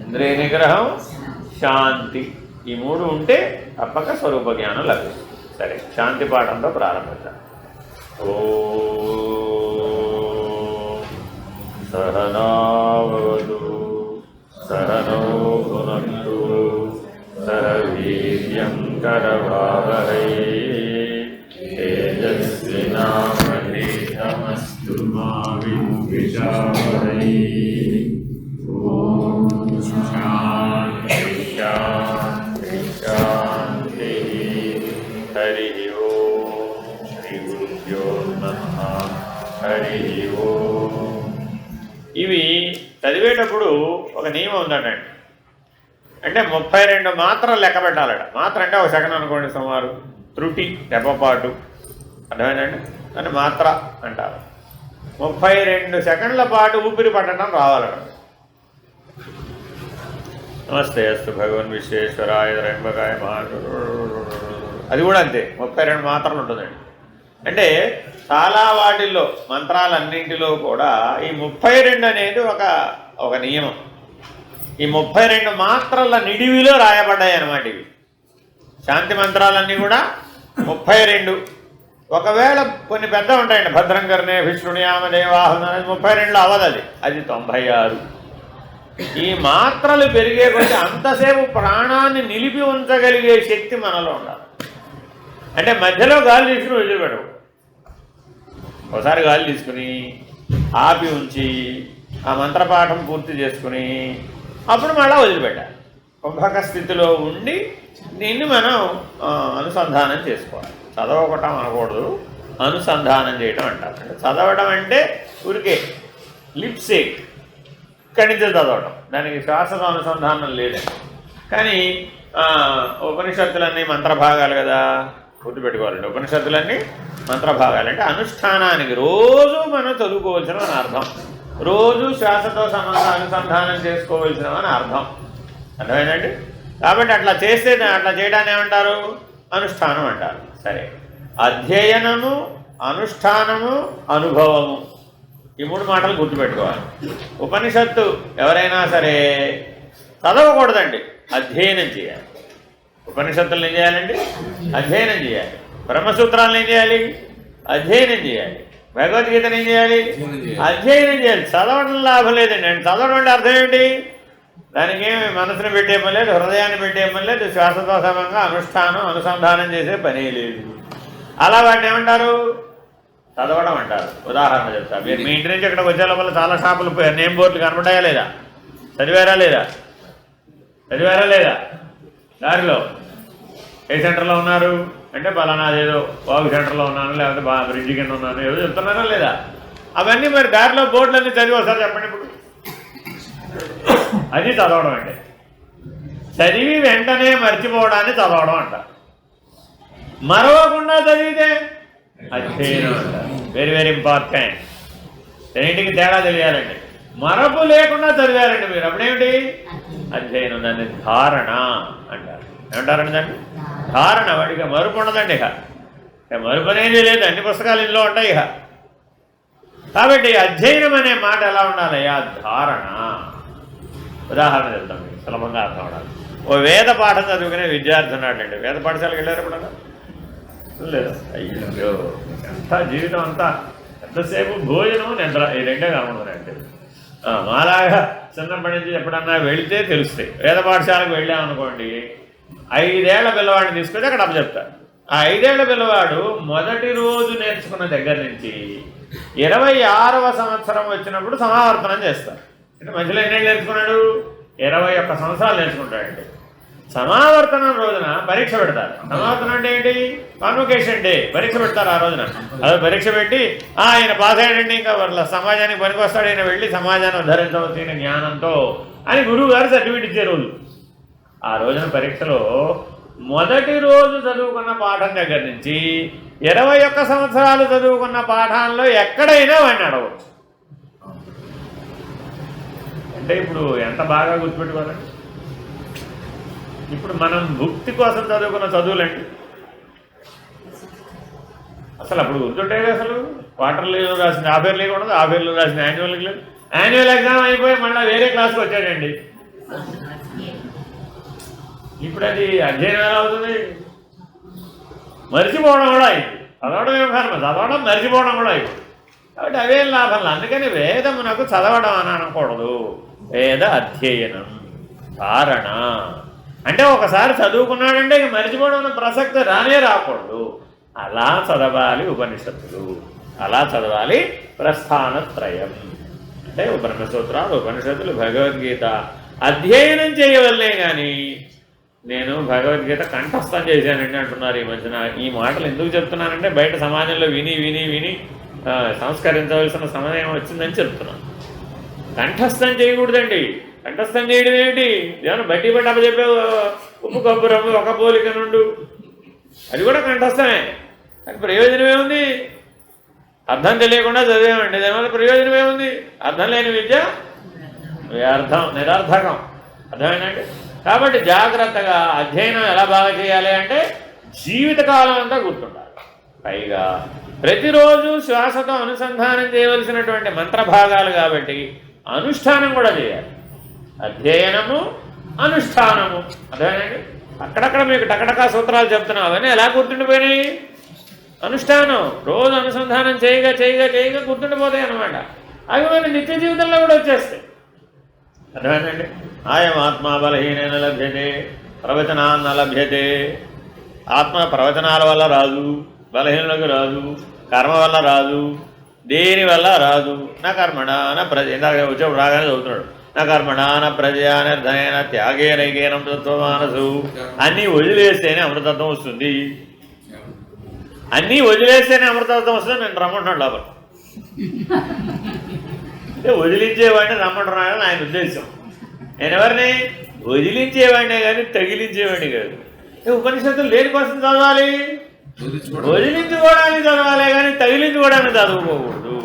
Speaker 1: ఇంద్రియ నిగ్రహం, శాంతి. ఈ మూడు ఉంటే తప్పక స్వరూప జ్ఞానం లభిస్తుంది. సరే, శాంతి పాఠంతో ప్రారంభిద్దాం. సహనావతు సహనో భునక్తు సహ వీర్యం కరవావహై తేజస్వినామధీతమస్తు మా విద్విషావహై. ఓం శాంతి శాంతి శాంతి. హరి ఓం. శ్రీ గురుభ్యో నమః. హరి ఓం. ఇవి చదివేటప్పుడు ఒక నియమం ఉందండి. అంటే 32 మాత్రలు లెక్క పెట్టాలట. మాత్ర అంటే ఒక సెకండ్ అనుకోండి సుమారు. త్రుటి, రెప్పపాటు. అర్థమైందండి? దాన్ని మాత్ర అంటారు. 32 సెకండ్ల పాటు ఊపిరి పట్టడం రావాలట. నమస్తే అస్తు భగవన్ విశ్వేశ్వరాయ త్రయంబకాయ అది కూడా అంతే, 32 మాత్రలు ఉంటుందండి. అంటే చాలా వాటిల్లో, మంత్రాలన్నింటిలో కూడా ఈ 32 అనేది ఒక నియమం. ఈ 32 మాత్రల నిడివిలో రాయబడ్డాయి అన్నమాట ఇవి. శాంతి మంత్రాలన్నీ కూడా 32. ఒకవేళ కొన్ని పెద్ద ఉంటాయండి, భద్రంకర్ణే విష్ణుయామ దేవాహం అనేది 32లో అవ్వదు. అది 96. ఈ మాత్రలు పెరిగే కొద్ది అంతసేపు ప్రాణాన్ని నిలిపి ఉంచగలిగే శక్తి మనలో ఉండాలి. అంటే మధ్యలో గాలి తీసుకుని వదిలిపెట్టవు. ఒకసారి గాలి తీసుకుని ఆపి ఉంచి ఆ మంత్రపాఠం పూర్తి చేసుకుని అప్పుడు మళ్ళీ వదిలిపెట్టాలి. కుంభక స్థితిలో ఉండి దీన్ని మనం అనుసంధానం చేసుకోవాలి. చదవకటం అనకూడదు, అనుసంధానం చేయడం అంటారు. అంటే చదవడం అంటే ఊరికే లిప్సేక్, ఇక్కడి నుంచి చదవడం, దానికి శ్వాసతో అనుసంధానం లేదండి. కానీ ఉపనిషత్తులన్నీ మంత్రభాగాలు కదా, గుర్తుపెట్టుకోవాలండి. ఉపనిషత్తులన్నీ మంత్రభాగాలు అంటే అనుష్ఠానానికి రోజు మనం చదువుకోవాల్సిన అని అర్థం, రోజు శ్వాసతో అనుసంధానం చేసుకోవాల్సిన అని అర్థం. అర్థమైందండి? కాబట్టి అట్లా చేయడాన్ని ఏమంటారు? అనుష్ఠానం అంటారు. సరే, అధ్యయనము, అనుష్ఠానము, అనుభవము, ఈ 3 మాటలు గుర్తుపెట్టుకోవాలి. ఉపనిషత్తు ఎవరైనా సరే చదవకూడదండి, అధ్యయనం చేయాలి. ఉపనిషత్తులను ఏం చేయాలండి? అధ్యయనం చేయాలి. బ్రహ్మసూత్రాలను ఏం చేయాలి? అధ్యయనం చేయాలి. భగవద్గీతను ఏం చేయాలి? అధ్యయనం చేయాలి. చదవడం లాభం లేదండి. అండి చదవడం అంటే అర్థం ఏంటి? దానికి ఏమి మనసును పెట్టేయమని లేదు, హృదయాన్ని పెట్టేయమని లేదు, శ్వాసతో సమంగా అనుసంధానం చేసే పని లేదు. అలా వాటిని ఏమంటారు? చదవడం అంటారు. ఉదాహరణ చెప్తారు. మీరు మీ ఇంటి నుంచి ఇక్కడికి వచ్చే లోపల చాలా షాపులు నేమ్ బోర్డులు కనబడ్డాయా లేదా? చదివారా లేదా? దారిలో ఏ సెంటర్లో ఉన్నారు అంటే పలానాదేదో వాగు సెంటర్లో ఉన్నాను, లేకపోతే బ్రిడ్జి కింద ఉన్నాను, ఏదో చెప్తున్నారా లేదా? అవన్నీ మరి దారిలో బోర్డులన్నీ చదివి ఒకసారి చెప్పండి. ఇప్పుడు అది చదవడం అంటే. చదివి వెంటనే మర్చిపోవడాన్ని చదవడం అంట. మరవకుండా చదివితే అధ్యయనం అంటారు. Very very important. రెండింటికి తేడా తెలియాలండి. మరపు లేకుండా చదివారండి మీరు, అప్పుడేమిటి? అధ్యయనం. దాన్ని ధారణ అంటారు. ఏమంటారండి దాన్ని? ధారణ. వాడికి మరుపు ఉండదండి. ఇక మరుపు అనేది లేదు, అన్ని పుస్తకాలు ఇందులో ఉంటాయి. ఇక కాబట్టి అధ్యయనం అనే మాట ఎలా ఉండాలయ్యా? ధారణ. ఉదాహరణ చెప్తాం మీకు, సులభంగా అర్థం అవడానికి. ఓ వేద పాఠం చదువుకునే విద్యార్థి ఉన్నాడండి. వేద పాఠశాలకు వెళ్ళారు ఎప్పుడన్నా? లేదు. అయ్యో, ఎంత జీవితం అంతా ఎంతసేపు భోజనం నిద్ర, ఈ రెండే కనబడుతున్నాయంటే. మాలాగా చిన్నప్పటి నుంచి ఎప్పుడన్నా వెళితే తెలుస్తాయి. వేద పాఠశాలకు వెళ్ళామనుకోండి, 5 ఏళ్ల పిల్లవాడిని తీసుకొచ్చి అక్కడ అప్పచెప్తారు. ఆ 5 ఏళ్ల పిల్లవాడు మొదటి రోజు నేర్చుకున్న దగ్గర నుంచి 26వ సంవత్సరం వచ్చినప్పుడు సమావర్తనం చేస్తారు. అంటే మధ్యలో ఎన్నేళ్ళు నేర్చుకున్నాడు? 21 సంవత్సరాలు నేర్చుకుంటాడండి. సమావర్తనం రోజున పరీక్ష పెడతారు. సమావర్తనం అంటే ఏంటి? Convocation day. పరీక్ష పెడతారు ఆ రోజున. అదే పరీక్ష పెట్టి ఆయన పాస్ అయ్యాడండి, ఇంకా సమాజానికి పనికొస్తాడు, ఆయన వెళ్ళి సమాజాన్ని ఉద్ధరించవలసిన జ్ఞానంతో అని గురువు గారు సర్టిఫికేట్ ఇచ్చే రోజు. ఆ రోజున పరీక్షలో మొదటి రోజు చదువుకున్న పాఠం దగ్గర నుంచి 21 సంవత్సరాలు చదువుకున్న పాఠాల్లో ఎక్కడైనా వాడిని అడగవచ్చు. అంటే ఇప్పుడు ఎంత బాగా గుర్తుపెట్టుకోవాలండి. ఇప్పుడు మనం భుక్తి కోసం చదువుకున్న చదువులండి, అసలు అప్పుడు గుర్తుంటాయి. అసలు క్వార్టర్లీలో రాసిన హాఫ్ ఇయర్లీ ఉండదు, హాఫ్ ఇయర్లో రాసిన యాన్యువల్ ఎగ్జామ్ అయిపోయి మళ్ళీ వేరే క్లాస్కి వచ్చాడండి. ఇప్పుడు అది అధ్యయనం ఎలా అవుతుంది? మర్చిపోవడం కూడా అయింది. చదవడం ఏం కర్మ, చదవడం మర్చిపోవడం కూడా అయిపోయింది. కాబట్టి అవేం లాభంలో. అందుకని వేదమునకు చదవడం అని అనకూడదు, వేద అధ్యయనం. ధారణ అంటే ఒకసారి చదువుకున్నాడంటే ఇక మర్చిపోవడం అనే ప్రసక్తి రాకూడదు. అలా చదవాలి ఉపనిషత్తులు, అలా చదవాలి ప్రస్థానత్రయం. అంటే బ్రహ్మసూత్రాలు, ఉపనిషత్తులు, భగవద్గీత అధ్యయనం చేయవల్లే కానీ నేను భగవద్గీత కంఠస్థం చేశానండి అంటున్నారు ఈ మధ్యన. ఈ మాటలు ఎందుకు చెప్తున్నానంటే బయట సమాజంలో విని విని విని సంస్కరించవలసిన సమయం వచ్చిందని చెప్తున్నాను. కంఠస్థం చేయకూడదండి. కంఠస్థం చేయడం ఏమిటి? ఏమన్నా బట్టి బట్టి అప్పచెప్పే ఉప్పు కప్పు రంగు ఒక పోలిక నుండు, అది కూడా కంఠస్థమే. కానీ ప్రయోజనం ఏముంది? అర్థం తెలియకుండా చదివామండి, దానివల్ల ప్రయోజనం ఏముంది? అర్థం లేని విద్య వ్యర్థం, నిరర్థకం. అర్థమేనండి? కాబట్టి జాగ్రత్తగా అధ్యయనం ఎలా బాగా చేయాలి అంటే జీవితకాలం అంతా గుర్తుండాలి. పైగా ప్రతిరోజు శ్వాసతో అనుసంధానం చేయవలసినటువంటి మంత్రభాగాలు కాబట్టి అనుష్ఠానం కూడా చేయాలి. అధ్యయనము, అనుష్ఠానము. అదేనండి, అక్కడక్కడ మీకు టకటకా సూత్రాలు చెప్తున్నాం, అవన్నీ ఎలా గుర్తుండిపోయినాయి? అనుష్ఠానం. రోజు అనుసంధానం చేయగా చేయగా చేయగా గుర్తుండిపోతాయి అన్నమాట. అవి మన నిత్య జీవితంలో కూడా వచ్చేస్తాయి. అర్థమేనండి? ఆయం ఆత్మ బలహీనైన లభ్యతే, ప్రవచనాన్న లభ్యతే. ఆత్మ ప్రవచనాల వల్ల రాదు, బలహీనులకు రాదు, కర్మ వల్ల రాదు, దేని వల్ల రాదు. నా కర్మణ నా ప్రజ, ఇందాక వచ్చేప్పుడు రాగానే చదువుతున్నాడు, నా కర్మణ నా ప్రజా నిర్ధనైన త్యాగేనైకేన అమృతత్వమానసు. అన్నీ వదిలేస్తేనే అమృతత్వం వస్తుంది. అన్నీ వదిలేస్తేనే అమృతత్వం వస్తుంది. నేను రమ్మంటున్నాడు లోపల. అంటే వదిలించేవాడిని రమ్మంటున్నాడని ఆయన ఉద్దేశం. నేను ఎవరిని? వదిలించేవాడినే కానీ తగిలించేవాడిని కాదు. ఉపనిషత్తులు దేనికోసం చదవాలి? వదిలించుకోవడానికి చదవాలే కానీ తగిలించుకోవడానికి చదువుకోకూడదు.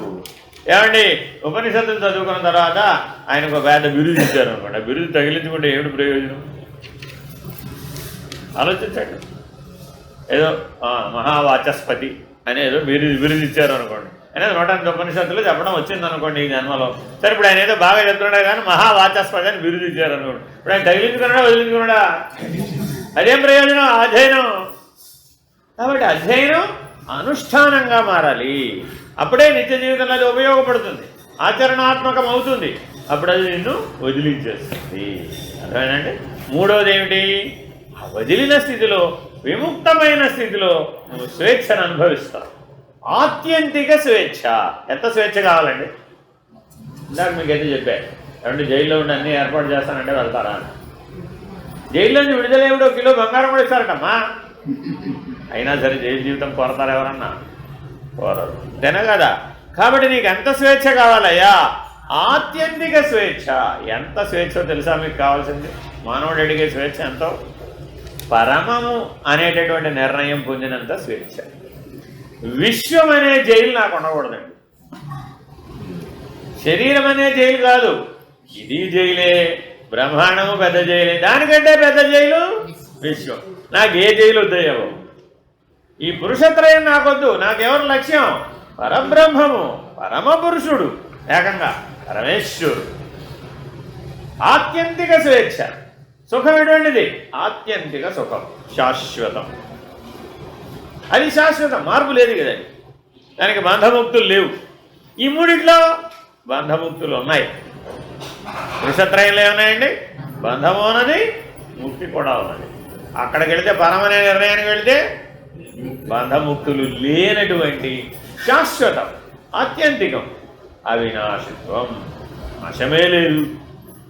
Speaker 1: ఏమండి, ఉపనిషత్తులు చదువుకున్న తర్వాత ఆయనకు ఒక పెద్ద బిరుదు ఇచ్చారు అనుకోండి, ఆ బిరుదు తగిలించుకుంటే ఏమిటి ప్రయోజనం? ఆలోచించండి. ఏదో మహావాచస్పతి అనేదో బిరుదు ఇచ్చారు అనుకోండి, అనేది 108 ఉపనిషత్తులు చెప్పడం వచ్చింది అనుకోండి ఈ జన్మలో. సరే, ఇప్పుడు ఆయన ఏదో బాగా చెప్తున్నాడు కానీ మహావాచస్పతి అని బిరుదు ఇచ్చారు అనుకోండి, ఇప్పుడు ఆయన తగిలించుకున్నాడా వదిలించుకున్నాడా? అదేం ప్రయోజనం? అధ్యయనం. కాబట్టి అధ్యయనం అనుష్ఠానంగా మారాలి. అప్పుడే నిత్య జీవితంలో అది ఉపయోగపడుతుంది, ఆచరణాత్మకం అవుతుంది. అప్పుడు అది నిన్ను వదిలించేస్తుంది. అర్థమేనండి? మూడవది ఏమిటి? వదిలిన స్థితిలో, విముక్తమైన స్థితిలో నువ్వు స్వేచ్ఛను అనుభవిస్తావు. ఆత్యంతిక స్వేచ్ఛ. ఎంత స్వేచ్ఛ కావాలండి? ఇందాక మీకైతే చెప్పారు ఏమంటే జైల్లో ఉండి అన్నీ ఏర్పాటు చేస్తానంటే వెళ్తారా అని. జైల్లోంచి విడుదలేవిడో కిలో బంగారం కూడా ఇస్తారటమ్మా. అయినా సరే జైలు జీవితం కోరతారు ఎవరన్నా? కోరరు. తినగదా? కాబట్టి నీకు ఎంత స్వేచ్ఛ కావాలయ్యా? ఆత్యంతిక స్వేచ్ఛ. ఎంత స్వేచ్ఛో తెలుసా మీకు కావాల్సింది? మానవుడు అడిగే స్వేచ్ఛ ఎంతో? పరమము అనేటటువంటి నిర్ణయం పొందినంత స్వేచ్ఛ. విశ్వం అనే జైలు నాకు ఉండకూడదండి. శరీరం అనే జైలు కాదు, ఇది జైలే. బ్రహ్మాండము పెద్ద జైలే, దానికంటే పెద్ద జైలు విశ్వం. నాకు ఏ జైలు వద్దయ్యావు? ఈ పురుషత్రయం నాకొద్దు. నాకెవరు లక్ష్యం? పరబ్రహ్మము, పరమ పురుషుడు, ఏకంగా పరమేశ్వరుడు. ఆత్యంతిక స్వేచ్ఛ. సుఖం ఎటువంటిది? ఆత్యంతిక సుఖం, శాశ్వతం. అది శాశ్వతం, మార్పు లేదు కదండి. దానికి బంధముక్తులు లేవు. ఈ మూడిట్లో బంధముక్తులు ఉన్నాయి. పురుషత్రయంలో ఏమున్నాయండి? బంధము ఉన్నది, ముక్తి కూడా ఉన్నది. అక్కడికి వెళితే పరమనే నిర్ణయానికి వెళితే బంధముక్తులు లేనటువంటి శాశ్వతం, ఆత్యంతికం, అవినాశిత్వం, నాశమే లేదు.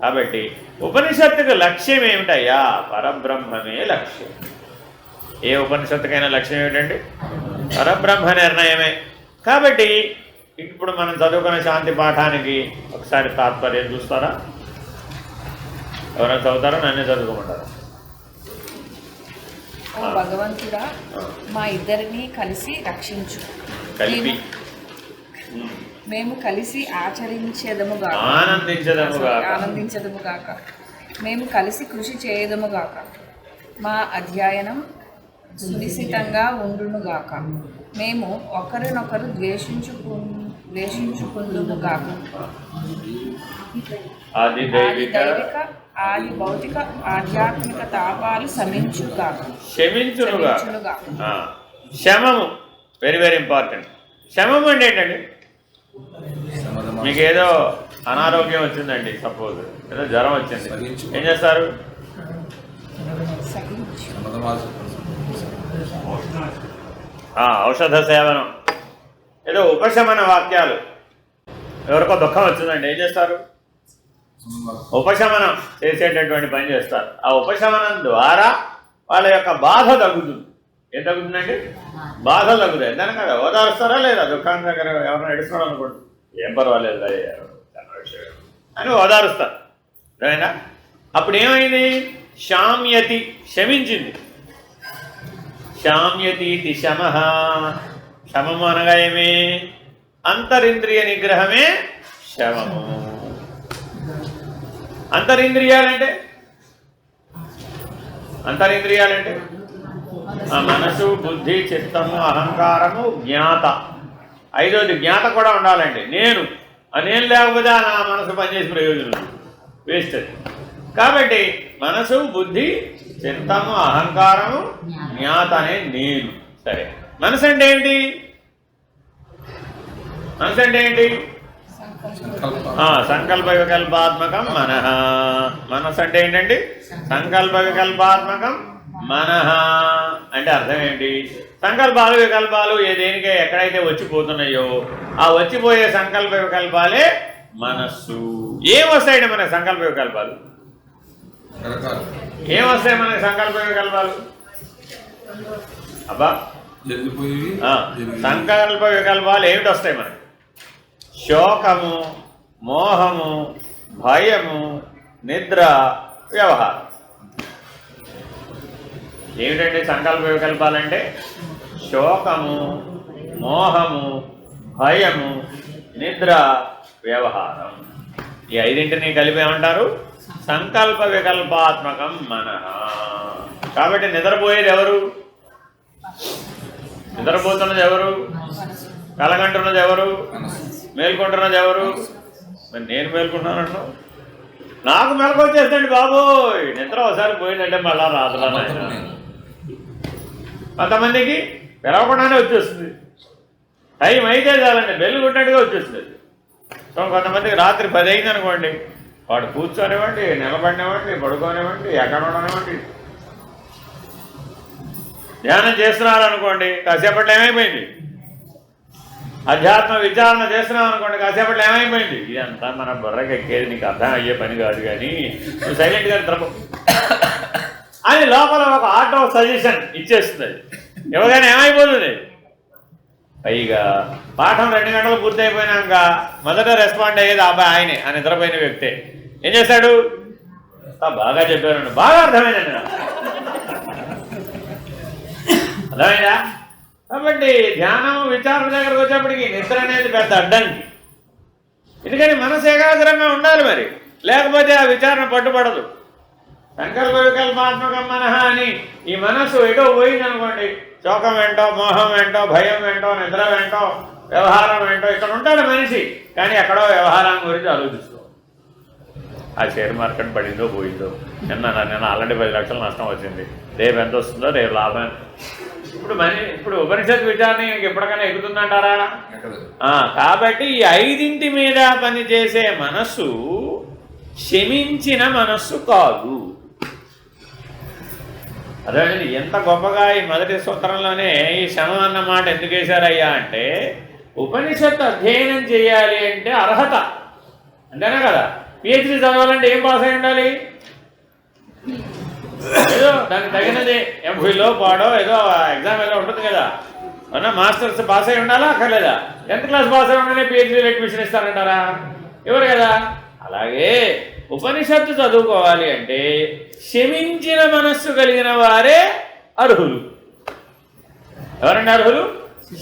Speaker 1: కాబట్టి ఉపనిషత్తుకు లక్ష్యం ఏమిటయ్యా? పరబ్రహ్మమే లక్ష్యం. ఏ ఉపనిషత్తుకైనా లక్ష్యం ఏమిటండి? పరబ్రహ్మ నిర్ణయమే. కాబట్టి ఇప్పుడు మనం చదువుకున్న శాంతి పాఠానికి ఒకసారి తాత్పర్యం చూస్తారా? ఎవరైనా చదువుతారా? నన్నే చదువుకోమంటారా?
Speaker 2: ఓ భగవంతుడా, మా ఇద్దరిని కలిసి రక్షించు. మేము కలిసి ఆచరించేదముగాక, ఆనందించదముగాక. మేము కలిసి కృషి చేయదముగాక. మా అధ్యయనం సునిశ్చితంగా ఉండునుగాక. మేము ఒకరినొకరు ద్వేషించుకుందుముగాక. ఆది దైవిక, ఆది భౌతిక, ఆధ్యాత్మిక తాపాలు శమించుగాక.
Speaker 1: శమము వెరీ వెరీ ఇంపార్టెంట్. శమము అంటే ఏంటండి? మీకు ఏదో అనారోగ్యం వచ్చిందండి, సపోజ్ ఏదో జ్వరం వచ్చింది, ఏం చేస్తారు? ఔషధ సేవనం, ఏదో ఉపశమన వాక్యాలు. ఎవరికో దుఃఖం వచ్చిందండి, ఏం చేస్తారు? ఉపశమనం చేసేటటువంటి పని చేస్తారు. ఆ ఉపశమనం ద్వారా వాళ్ళ యొక్క బాధ తగ్గుతుంది. ఏం తగ్గుతుందండి? బాధ తగ్గుతాయి. దాని కదా ఓదారుస్తారా లేదా? దుఃఖాన్ని దగ్గర ఎవరైనా ఎడుస్తున్నాడు అనుకోండి, ఏం పర్వాలేదు అని ఓదారుస్తారు. అదేనా? అప్పుడు ఏమైంది? శామ్యతి, శమించింది. శామ్యతి శమః. శమము అనగా ఏమి? అంతరింద్రియ నిగ్రహమే శమము. అంతరింద్రియాలంటే మనసు, బుద్ధి, చిత్తము, అహంకారము, జ్ఞాత. ఐదోది జ్ఞాత కూడా ఉండాలండి. నేను లేకపోతే నా మనసు పనిచేసి ప్రయోజనం వేస్ట్. కాబట్టి మనసు, బుద్ధి, చిత్తము, అహంకారము, జ్ఞాత అనే నేను. సరే, మనసు అంటే ఏంటి? సంకల్ప వికల్పాత్మకం మనః. మనసు అంటే ఏంటండి? సంకల్ప వికల్పాత్మకం మనః అంటే అర్థం ఏంటి? సంకల్పాలు, వికల్పాలు దేనికే ఎక్కడైతే వచ్చిపోతున్నాయో ఆ వచ్చిపోయే సంకల్ప వికల్పాలే మనస్సు. ఏమొస్తాయండి మనకి సంకల్ప వికల్పాలు? ఏమొస్తాయి మనకి సంకల్ప వికల్పాలు? అబ్బా, సంకల్ప వికల్పాలు ఏమిటి వస్తాయి మనకి? శోకము, మోహము, భయము, నిద్ర, వ్యవహారం. ఏమిటండి సంకల్ప వికల్పాలంటే? శోకము, మోహము, భయము, నిద్ర, వ్యవహారం. ఈ ఐదింటిని కలిపి ఏమంటారు? సంకల్ప వికల్పాత్మకం మనః. కాబట్టి నిద్రపోయేది ఎవరు? నిద్రపోతున్నది ఎవరు? కలగంటున్నది ఎవరు? మేల్కొంటున్నది ఎవరు? మరి నేను మేల్కొంటున్నాను, నాకు మెలకు వచ్చేస్తండి బాబోయ్. నిద్ర ఒకసారి పోయిందంటే మళ్ళా రాదులా నాయన. కొంతమందికి పిలవకుండానే వచ్చేస్తుంది, టైం అయితే చాలండి బెల్లు కొట్టినట్టుగా వచ్చేస్తుంది. సో కొంతమందికి రాత్రి 10 అయింది అనుకోండి, వాడు కూర్చోనివ్వండి, నిలబడినివ్వండి, పడుకోనివ్వండి, ఎక్కడ ఉండనివ్వండి. ధ్యానం చేస్తున్నారు అనుకోండి, కాసేపట్లో ఏమైపోయింది? అధ్యాత్మ విచారణ చేస్తున్నాం అనుకోండి, కాసేపట్లో ఏమైపోయింది? ఇదంతా మన బుర్రకి ఎక్కేది, నీకు అర్థం అయ్యే పని కాదు, కానీ నువ్వు సైలెంట్గా నిద్రపో అని లోపల ఒక ఆటో సజెషన్ ఇచ్చేస్తుంది. అది ఇవ్వగానే ఏమైపోతుంది? పైగా పాఠం 2 గంటలు పూర్తి అయిపోయినాక మొదట రెస్పాండ్ అయ్యేది ఆయనే, ఆ నిద్రపోయిన వ్యక్తే. ఏం చేశాడు? బాగా చెప్పారండి, బాగా అర్థమైందండి నాకు, అర్థమైందా? కాబట్టి ధ్యానం విచారణ దగ్గరకు వచ్చేప్పటికి నిద్ర అనేది పెద్ద అడ్డంకి. ఎందుకని మనసు ఏకాగ్రంగా ఉండాలి మరి, లేకపోతే ఆ విచారణ పట్టుబడదు. సంకల్ప వికల్పాత్మకం మనః అని ఈ మనస్సు ఎటో పోయిందనుకోండి, శోకం ఏంటో, మోహం ఏంటో, భయం ఏంటో, నిద్ర ఏంటో, వ్యవహారం ఏంటో, ఇక్కడ ఉంటాడు మనిషి, కానీ ఎక్కడో వ్యవహారం గురించి ఆలోచిస్తూ ఆ షేర్ మార్కెట్ పడిందో పోయిందో, నిన్న ఆల్రెడీ 10 లక్షలు నష్టం వచ్చింది, రేపు ఎంత వస్తుందో, రేపు లాభం. ఇప్పుడు ఉపనిషత్ విచారణ ఎప్పటికైనా ఎక్కుతుందంటారా? కాబట్టి ఈ 5 మీద పనిచేసే మనస్సు శమించిన మనస్సు కాదు. అదే ఎంత గొప్పగా ఈ మొదటి సూత్రంలోనే ఈ శమం అన్న మాట ఎందుకు వేశారయ్యా అంటే, ఉపనిషత్తు అధ్యయనం చేయాలి అంటే అర్హత, అంతేనా కదా? పిహెచ్డీ చదవాలంటే ఏం పాస్ అయి ఉండాలి? ఏదో దానికి తగినది ఎంఫిల్లో పాడో ఏదో ఎగ్జామ్ ఏదో ఉంటుంది కదా, అన్న మాస్టర్స్ పాస్ అయి ఉండాలా అక్కర్లేదా? 10th క్లాస్ పాస్ అయి ఉండగానే పిహెచ్డీలో అడ్మిషన్ ఇస్తారంటారా? ఎవరు కదా? అలాగే ఉపనిషత్తు చదువుకోవాలి అంటే శమించిన మనస్సు కలిగిన వారే అర్హులు. ఎవరండి అర్హులు?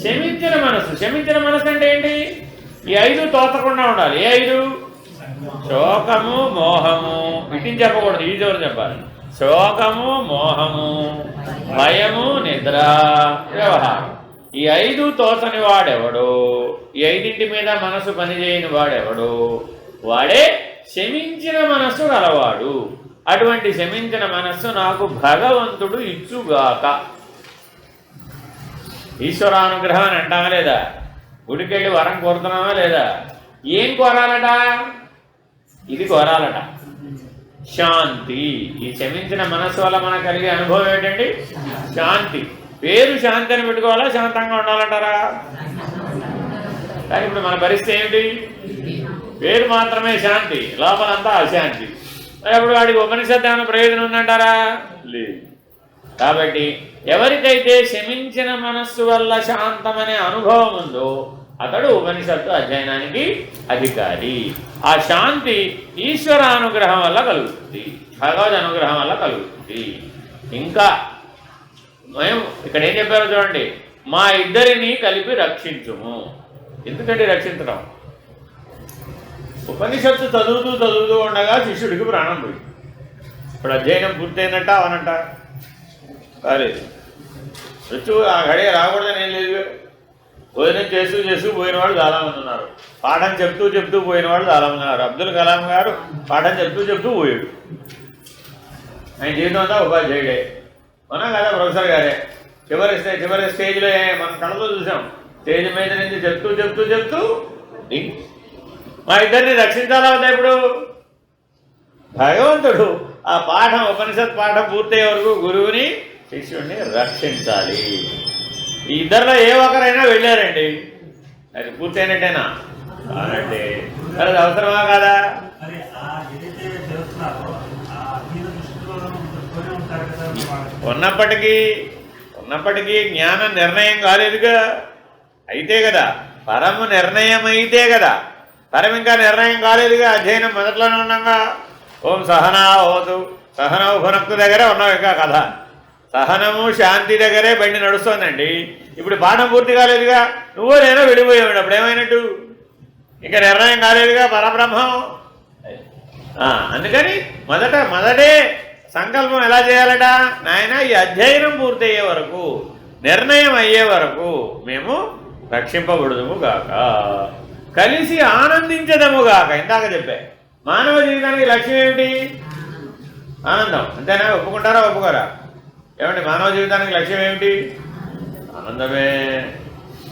Speaker 1: శమించిన మనస్సు. శమించిన మనస్సు అంటే ఏంటి? ఈ 5 తోచకుండా ఉండాలి. ఏ 5? శోకము, మోహము, వీటిని చెప్పకూడదు, ఈ జోరు చెప్పాలి. శోకము, మోహము, భయము, నిద్ర, వ్యవహారం. ఈ 5 తోచని వాడెవడో, ఈ 5 మీద మనసు పనిచేయని వాడెవడో వాడే శమించిన మనస్సు గలవాడు. అటువంటి శమించిన మనస్సు నాకు భగవంతుడు ఇచ్చుగాక. ఈశ్వరానుగ్రహం అని అంటామా లేదా? గుడికెళ్ళి వరం కోరుతున్నామా లేదా? ఏం కోరాలట? ఇది కోరాలట, శాంతి. ఈ శమించిన మనస్సు వల్ల మనకు కలిగే అనుభవం ఏంటండి? శాంతి. పేరు శాంతి అని పెట్టుకోవాలా, శాంతంగా ఉండాలంటారా? కానీ ఇప్పుడు మన పరిస్థితి ఏమిటి? పేరు మాత్రమే శాంతి, లోపలంతా అశాంతి. అప్పుడు వాడికి ఉపనిషత్తు ఏమైనా ప్రయోజనం ఉందంటారా? లేదు. కాబట్టి ఎవరికైతే శమించిన మనస్సు వల్ల శాంతమనే అనుభవం ఉందో అతడు ఉపనిషత్తు అధ్యయనానికి అధికారి. ఆ శాంతి ఈశ్వరానుగ్రహం వల్ల కలుగుతుంది, భగవద్ అనుగ్రహం వల్ల కలుగుతుంది. ఇంకా మేము ఇక్కడ ఏం చెప్పారో చూడండి, మా ఇద్దరిని కలిపి రక్షించుము. ఎందుకంటే రక్షించడం, ఉపనిషత్తు చదువుతూ ఉండగా శిష్యుడికి ప్రాణం పోయింది. ఇప్పుడు అధ్యయనం పూర్తయినట్ట అవనంట కాలేదు. వచ్చు ఆ గడియ రాకూడదని ఏం లేదు. భోజనం చేస్తూ పోయిన వాళ్ళు చాలామంది ఉన్నారు, పాఠం చెప్తూ పోయిన వాళ్ళు చాలామంది ఉన్నారు. అబ్దుల్ కలాం గారు పాఠం చెప్తూ పోయాడు. ఆయన జీవితం అంతా ఉపాధ్యాయుడే, మనం కదా ప్రొఫెసర్ గారే. చివరి స్టేజ్లో మనం కళ్ళతో చూసాం, స్టేజ్ మీద నుంచి చెప్తూ మా ఇద్దరిని రక్షించాలా అవుతా. ఇప్పుడు భగవంతుడు ఆ పాఠం, ఉపనిషత్ పాఠం పూర్తయ్యే వరకు గురువుని శిష్యుడిని రక్షించాలి. ఈ ఇద్దరిలో ఏ ఒక్కరైనా వెళ్ళారండి, అది పూర్తయినట్టేనా? కానంటే అది అవసరమా కాదా? ఉన్నప్పటికీ జ్ఞానం నిర్ణయం కాలేదుగా. అయితే కదా పరము నిర్ణయం అయితే కదా, పరం ఇంకా నిర్ణయం కాలేదుగా. అధ్యయనం మొదట్లోనే ఉన్నాగా. ఓం సహనా హోతు సహనము భునక్తు దగ్గరే ఉన్నాం ఇంకా కథ. సహనము శాంతి దగ్గరే బండి నడుస్తోందండి. ఇప్పుడు పాఠం పూర్తి కాలేదుగా, నువ్వు నేను విడిపోయాడు, అప్పుడు ఏమైనట్టు? ఇంకా నిర్ణయం కాలేదుగా పరబ్రహ్మం. అందుకని మొదటే సంకల్పం ఎలా చేయాలట? నాయన ఈ అధ్యయనం పూర్తయ్యే వరకు, నిర్ణయం అయ్యే వరకు మేము రక్షింపబడుదుము గాక, కలిసి ఆనందించదము గాక. ఇందాక చెప్పా, మానవ జీవితానికి లక్ష్యం ఏమిటి? ఆనందం. అంతేనా? ఒప్పుకుంటారా ఒప్పుకోరా? ఏమండి, మానవ జీవితానికి లక్ష్యం ఏమిటి? ఆనందమే.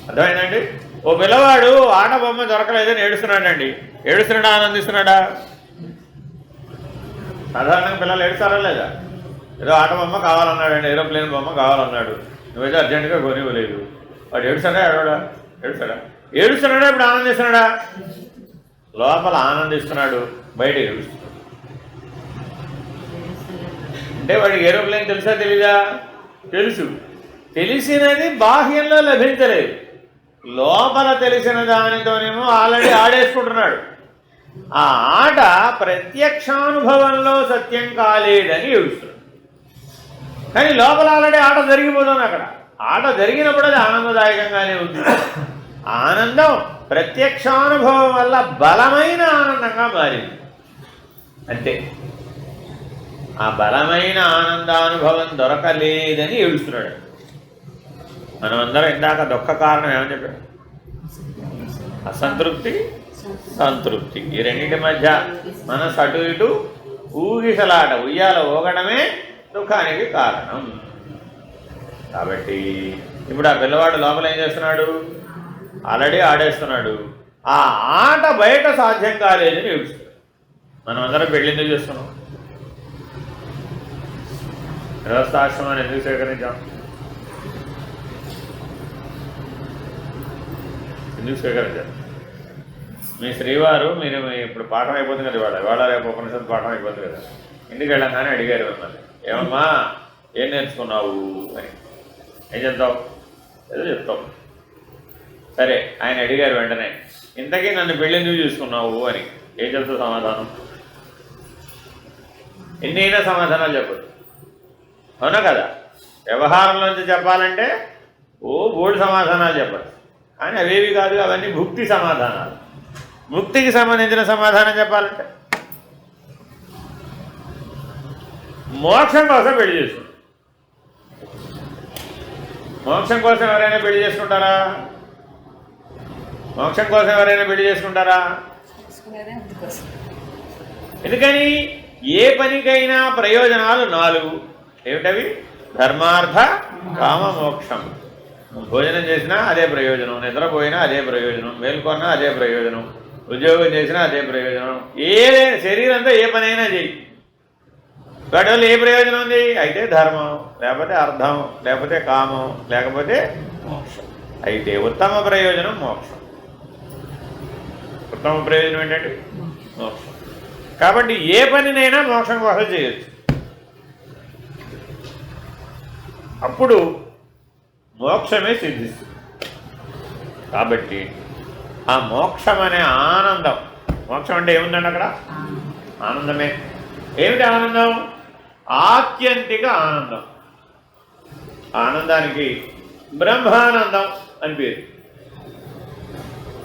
Speaker 1: అర్థమైందండి? ఓ పిల్లవాడు ఆట బొమ్మ దొరకలేదని ఏడుస్తున్నాడండి. ఏడుస్తున్నాడా ఆనందిస్తున్నాడా? సాధారణంగా పిల్లలు ఏడుస్తారా లేదా? ఏదో ఆట బొమ్మ కావాలన్నాడండి, ఏరోప్లేన్ బొమ్మ కావాలన్నాడు, నువ్వైతే అర్జెంటుగా కొనివ్వలేదు. వాడు ఏడుస్తాడా ఏడవడా? ఏడుస్తాడా? ఏడుస్తున్నాడా? ఇప్పుడు ఆనందిస్తున్నాడా? లోపల ఆనందిస్తున్నాడు, బయట ఏడుస్తున్నాడు. అంటే వాడికి ఏరోప్లేన్ తెలుసా తెలీదా? తెలుసు. తెలిసినది బాహ్యంలో లభించలేదు, లోపల తెలిసిన దానితోనేమో ఆల్రెడీ ఆడేసుకుంటున్నాడు. ఆ ఆట ప్రత్యక్షానుభవంలో సత్యం కాలేదని ఏడుస్తున్నాడు. కానీ లోపల ఆల్రెడీ ఆట జరిగిపోతుంది. అక్కడ ఆట జరిగినప్పుడు అది ఆనందదాయకంగానే ఉంది. ఆనందం ప్రత్యక్షానుభవం వల్ల బలమైన ఆనందంగా మారింది. అంతే. ఆ బలమైన ఆనందానుభవం దొరకలేదని ఏడుస్తున్నాడు. మనమందరం ఇందాక దుఃఖ కారణం ఏమని చెప్పాడు? అసంతృప్తి, సంతృప్తి. ఈ రెండింటి మధ్య మనసు అటు ఇటు ఊగిసలాట, ఉయ్యాల ఊగడమే దుఃఖానికి కారణం. కాబట్టి ఇప్పుడు ఆ పిల్లవాడు లోపల ఏం చేస్తున్నాడు? ఆల్రెడీ ఆడేస్తున్నాడు. ఆ ఆట బయట సాధ్యం కాలేదని ఏడుస్తున్నాడు. మనం అందరం పెళ్ళిందుకు చేస్తున్నాం? గృహస్థాశ్రమాన్ని ఎందుకు స్వీకరించాం? ఎందుకు స్వీకరించారు? మీ శ్రీవారు, మీరు ఇప్పుడు పాఠం అయిపోతుంది కదా, ఇవాళ రేపు ఉపనిషత్తు పాఠం అయిపోతుంది కదా, ఇంటికి వెళ్ళంగానే అడిగారు మిమ్మల్ని, ఏమమ్మా ఏం నేర్చుకున్నావు అని. ఏం చెప్తావు? ఏదో చెప్తావు. సరే, ఆయన అడిగారు వెంటనే, ఇంతకీ నన్ను పెళ్ళి ఎందుకు చూసుకున్నావు అని. ఏం చెప్తావు సమాధానం? ఎన్నైనా సమాధానాలు చెప్పదు, అవునా కదా? వ్యవహారంలోంచి చెప్పాలంటే బోర్డు సమాధానాలు చెప్పచ్చు. కానీ అవేవి కాదు, అవన్నీ భుక్తి సమాధానాలు. ముక్తికి సంబంధించిన సమాధానం చెప్పాలంటే మోక్షం కోసం పెళ్లి చేసుకుంటారు. మోక్షం కోసం ఎవరైనా పెళ్లి చేసుకుంటారా? మోక్షం కోసం ఎవరైనా పెళ్లి చేసుకుంటారా? ఎందుకని? ఏ పనికైనా ప్రయోజనాలు 4. ఏమిటవి? ధర్మార్థ కామ మోక్షం. భోజనం చేసినా అదే ప్రయోజనం, నిద్రపోయినా అదే ప్రయోజనం, మేల్కొన్నా అదే ప్రయోజనం, ఉద్యోగం చేసినా అదే ప్రయోజనం. శరీరంతో ఏ పనైనా చెయ్యి, వాటి వల్ల ఏ ప్రయోజనం ఉంది? అయితే ధర్మం, లేకపోతే అర్థం, లేకపోతే కామం, లేకపోతే మోక్షం. అయితే ఉత్తమ ప్రయోజనం మోక్షం. ఉత్తమ ప్రయోజనం ఏంటంటే మోక్షం. కాబట్టి ఏ పనినైనా మోక్షం కోసం చేయొచ్చు. అప్పుడు మోక్షమే సిద్ధిస్తుంది. కాబట్టి ఆ మోక్షం అనే ఆనందం, మోక్షం అంటే ఏముందండి అక్కడ? ఆనందమే. ఏమిటి ఆనందం? ఆత్యంతిక ఆనందం. ఆనందానికి బ్రహ్మానందం అని పేరు.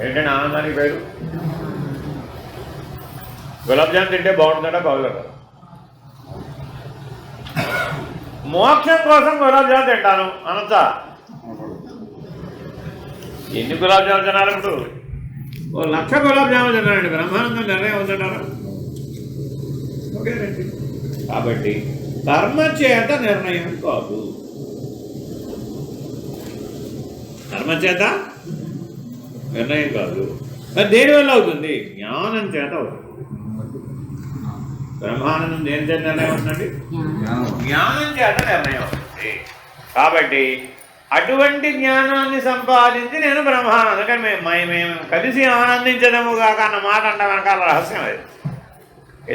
Speaker 1: ఏంటంటే ఆనందానికి పేరు? గులాబ్ జామ్ తింటే బాగుంటుందా బాగుంటుందా? మోక్షం కోసం గులాబ్ జామ్ తింటాను అనొచ్చా? ఎన్ని గులాబ్ జాములు తినాలి? ఇప్పుడు 1,00,000 గులాబ్ జాములు తిన్నానండి, బ్రహ్మానందం నిర్ణయం అవుతుంటారా? ఓకే రండి. కాబట్టి కర్మ చేత నిర్ణయం కాదు, కర్మ చేత నిర్ణయం కాదు. మరి దేనివల్ల అవుతుంది? జ్ఞానం చేత అవుతుంది. బ్రహ్మానందం దేని చేత నిర్ణయం అవుతుందండి? జ్ఞానం చేత నిర్ణయం అవుతుంది. కాబట్టి అటువంటి జ్ఞానాన్ని సంపాదించి నేను బ్రహ్మానందం, కానీ మేము కలిసి ఆనందించడము కాక అన్న మాట అంట వెనకాల రహస్యం అది.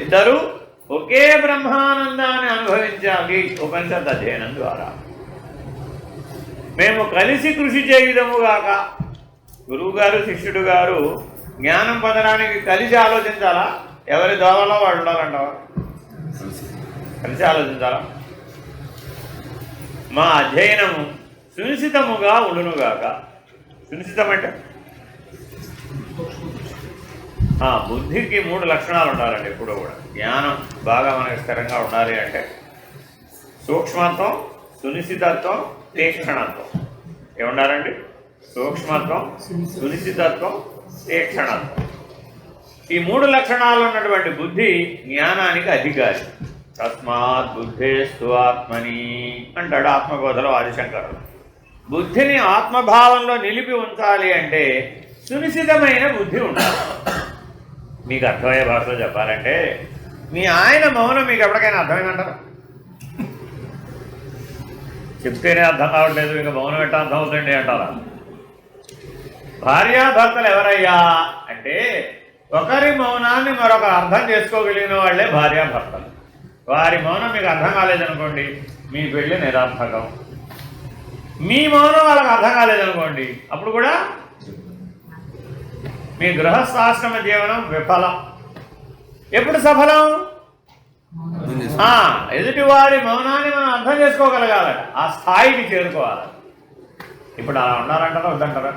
Speaker 1: ఇద్దరూ ఒకే బ్రహ్మానందాన్ని అనుభవించాలి ఉపనిషత్ అధ్యయనం ద్వారా. మేము కలిసి కృషి చేయడము కాక, గురువుగారు శిష్యుడు గారు జ్ఞానం పొందడానికి కలిసి ఆలోచించాలా? ఎవరి దోవలో వాళ్ళు ఉండాలంటావా? కలిసి ఆలోచించాలా. మా అధ్యయనము సునిశ్చితముగా ఉండునుగాక. సునిశ్చితం అంటే బుద్ధికి 3 లక్షణాలు ఉండాలండి ఎప్పుడూ కూడా. జ్ఞానం బాగా మనకి స్థిరంగా ఉండాలి అంటే సూక్ష్మత్వం, సునిశ్చితత్వం, తీక్షణత్వం. ఏముండాలండి? సూక్ష్మత్వం, సునిశ్చితత్వం, తీక్షణత్వం. ఈ 3 లక్షణాలు ఉన్నటువంటి బుద్ధి జ్ఞానానికి అధికారి. తస్మాత్ బుద్ధేస్తు ఆత్మని అంటాడు ఆత్మబోధలో ఆదిశంకరుడు. బుద్ధిని ఆత్మభావంలో నిలిపి ఉంచాలి అంటే సునిశ్చితమైన బుద్ధి ఉండాలి. మీకు అర్థమయ్యే భాషలో చెప్పాలంటే మీ ఆయన మౌనం మీకు ఎప్పటికైనా అర్థమైందంటారా? చెప్తేనే అర్థం కావట్లేదు, ఇంకా మౌనం ఎట్టా అర్థం అవుతుంది అంటారా? భార్యాభర్తలు ఎవరయ్యా అంటే ఒకరి మౌనాన్ని మరొకరు అర్థం చేసుకోగలిగిన వాళ్ళే భార్యాభర్తలు. వారి మౌనం మీకు అర్థం కాలేదనుకోండి మీ పెళ్ళి నిరర్థకం. మీ మౌనం వాళ్ళకి అర్థం కాలేదనుకోండి అప్పుడు కూడా మీ గృహస్థాశ్రమ జీవనం విఫలం. ఎప్పుడు సఫలం? ఎదుటివారి మౌనాన్ని మనం అర్థం చేసుకోగలగాలట, ఆ స్థాయికి చేరుకోవాలి. ఇప్పుడు అలా ఉన్నారంటారా వద్దంటారా?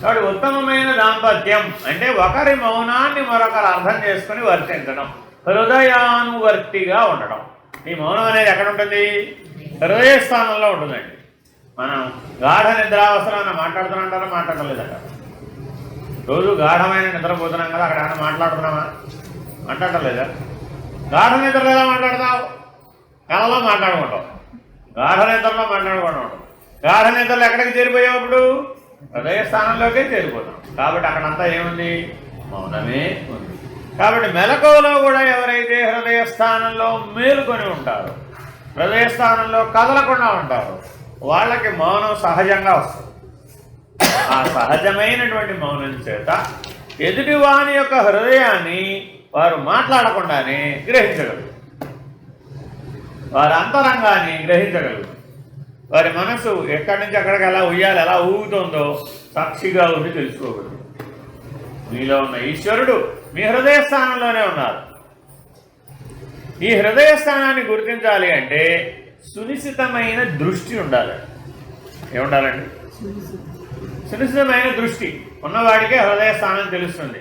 Speaker 1: కాబట్టి ఉత్తమమైన దాంపత్యం అంటే ఒకరి మౌనాన్ని మరొకరు అర్థం చేసుకుని వర్తించడం, హృదయానువర్తిగా ఉండడం. ఈ మౌనం అనేది ఎక్కడ ఉంటుంది? హృదయ స్థానంలో ఉంటుందండి. మనం గాఢ నిద్రావస్థలో మాట్లాడుతున్నాంటారా? మాట్లాడలేదట. రోజు గాఢమైన నిద్రపోతున్నాం కదా, అక్కడ ఏమైనా మాట్లాడుతున్నామా? మాట్లాడటం లేదా? గాఢ నిద్రలో ఎలా మాట్లాడతావు? కళలో మాట్లాడుకుంటాం, గాఢ నిద్రలో మాట్లాడుకుంటాం. గాఢ నిద్రలో ఎక్కడికి చేరిపోయేప్పుడు హృదయ స్థానంలోకే చేరిపోతాం. కాబట్టి అక్కడంతా ఏముంది? మౌనమే ఉంది. కాబట్టి మెలకువలో కూడా ఎవరైతే హృదయ స్థానంలో మేలుకొని ఉంటారో, హృదయ స్థానంలో కదలకుండా ఉంటారో వాళ్ళకి మౌనం సహజంగా వస్తుంది. ఆ సహజమైనటువంటి మౌనం చేత ఎదుటి వాని యొక్క హృదయాన్ని వారు మాట్లాడకుండానే గ్రహించగలరు, వారి అంతరంగాన్ని గ్రహించగలరు. వారి మనసు ఎక్కడి నుంచి అక్కడికి ఎలా ఉయ్యాలి, ఎలా ఊగుతుందో సాక్షిగా ఉండి తెలుసుకోగలరు. మీలో ఉన్న ఈశ్వరుడు మీ హృదయ స్థానంలోనే ఉన్నారు. ఈ హృదయ స్థానాన్ని గుర్తించాలి అంటే సునిశ్చితమైన దృష్టి ఉండాలి. ఏముండాలండి? సునిశ్చితమైన దృష్టి ఉన్నవాడికే హృదయ స్థానం తెలుస్తుంది,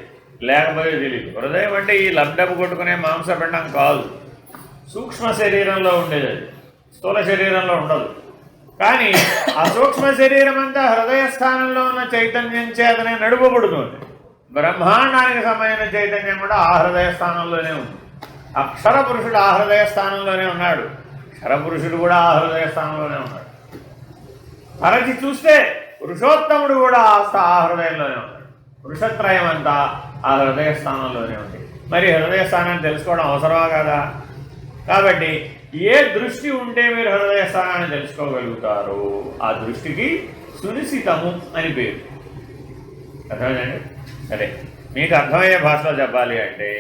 Speaker 1: లేకపోతే తెలియదు. హృదయం అంటే ఈ లబ్డపు కొట్టుకునే మాంసపిండం కాదు, సూక్ష్మ శరీరంలో ఉండేది, అది స్థూల శరీరంలో ఉండదు. కానీ ఆ సూక్ష్మ శరీరం అంతా హృదయ స్థానంలో ఉన్న చైతన్యం చేతనే నడుపబడుతుంది. బ్రహ్మాండానికి సంబంధించిన చైతన్యం కూడా ఆ హృదయ స్థానంలోనే ఉంది. అక్షర పురుషుడు ఆ హృదయ స్థానంలోనే ఉన్నాడు, క్షర పురుషుడు కూడా ఆ హృదయ స్థానంలోనే ఉన్నాడు. తరచి చూస్తే పురుషోత్తముడు కూడా ఆ హృదయంలోనే ఉన్నాడు. పురుషత్రయం అంతా ఆ హృదయ స్థానంలోనే ఉంది. మరి హృదయ స్థానాన్ని తెలుసుకోవడం అవసరమా కదా? కాబట్టి ఏ దృష్టి ఉంటే మీరు హృదయ స్థానాన్ని తెలుసుకోగలుగుతారు, ఆ దృష్టికి సునిశ్చితము అని పేరు. అర్థమైందండి? సరే, మీకు అర్థమయ్యే భాషలో చెప్పాలి అంటే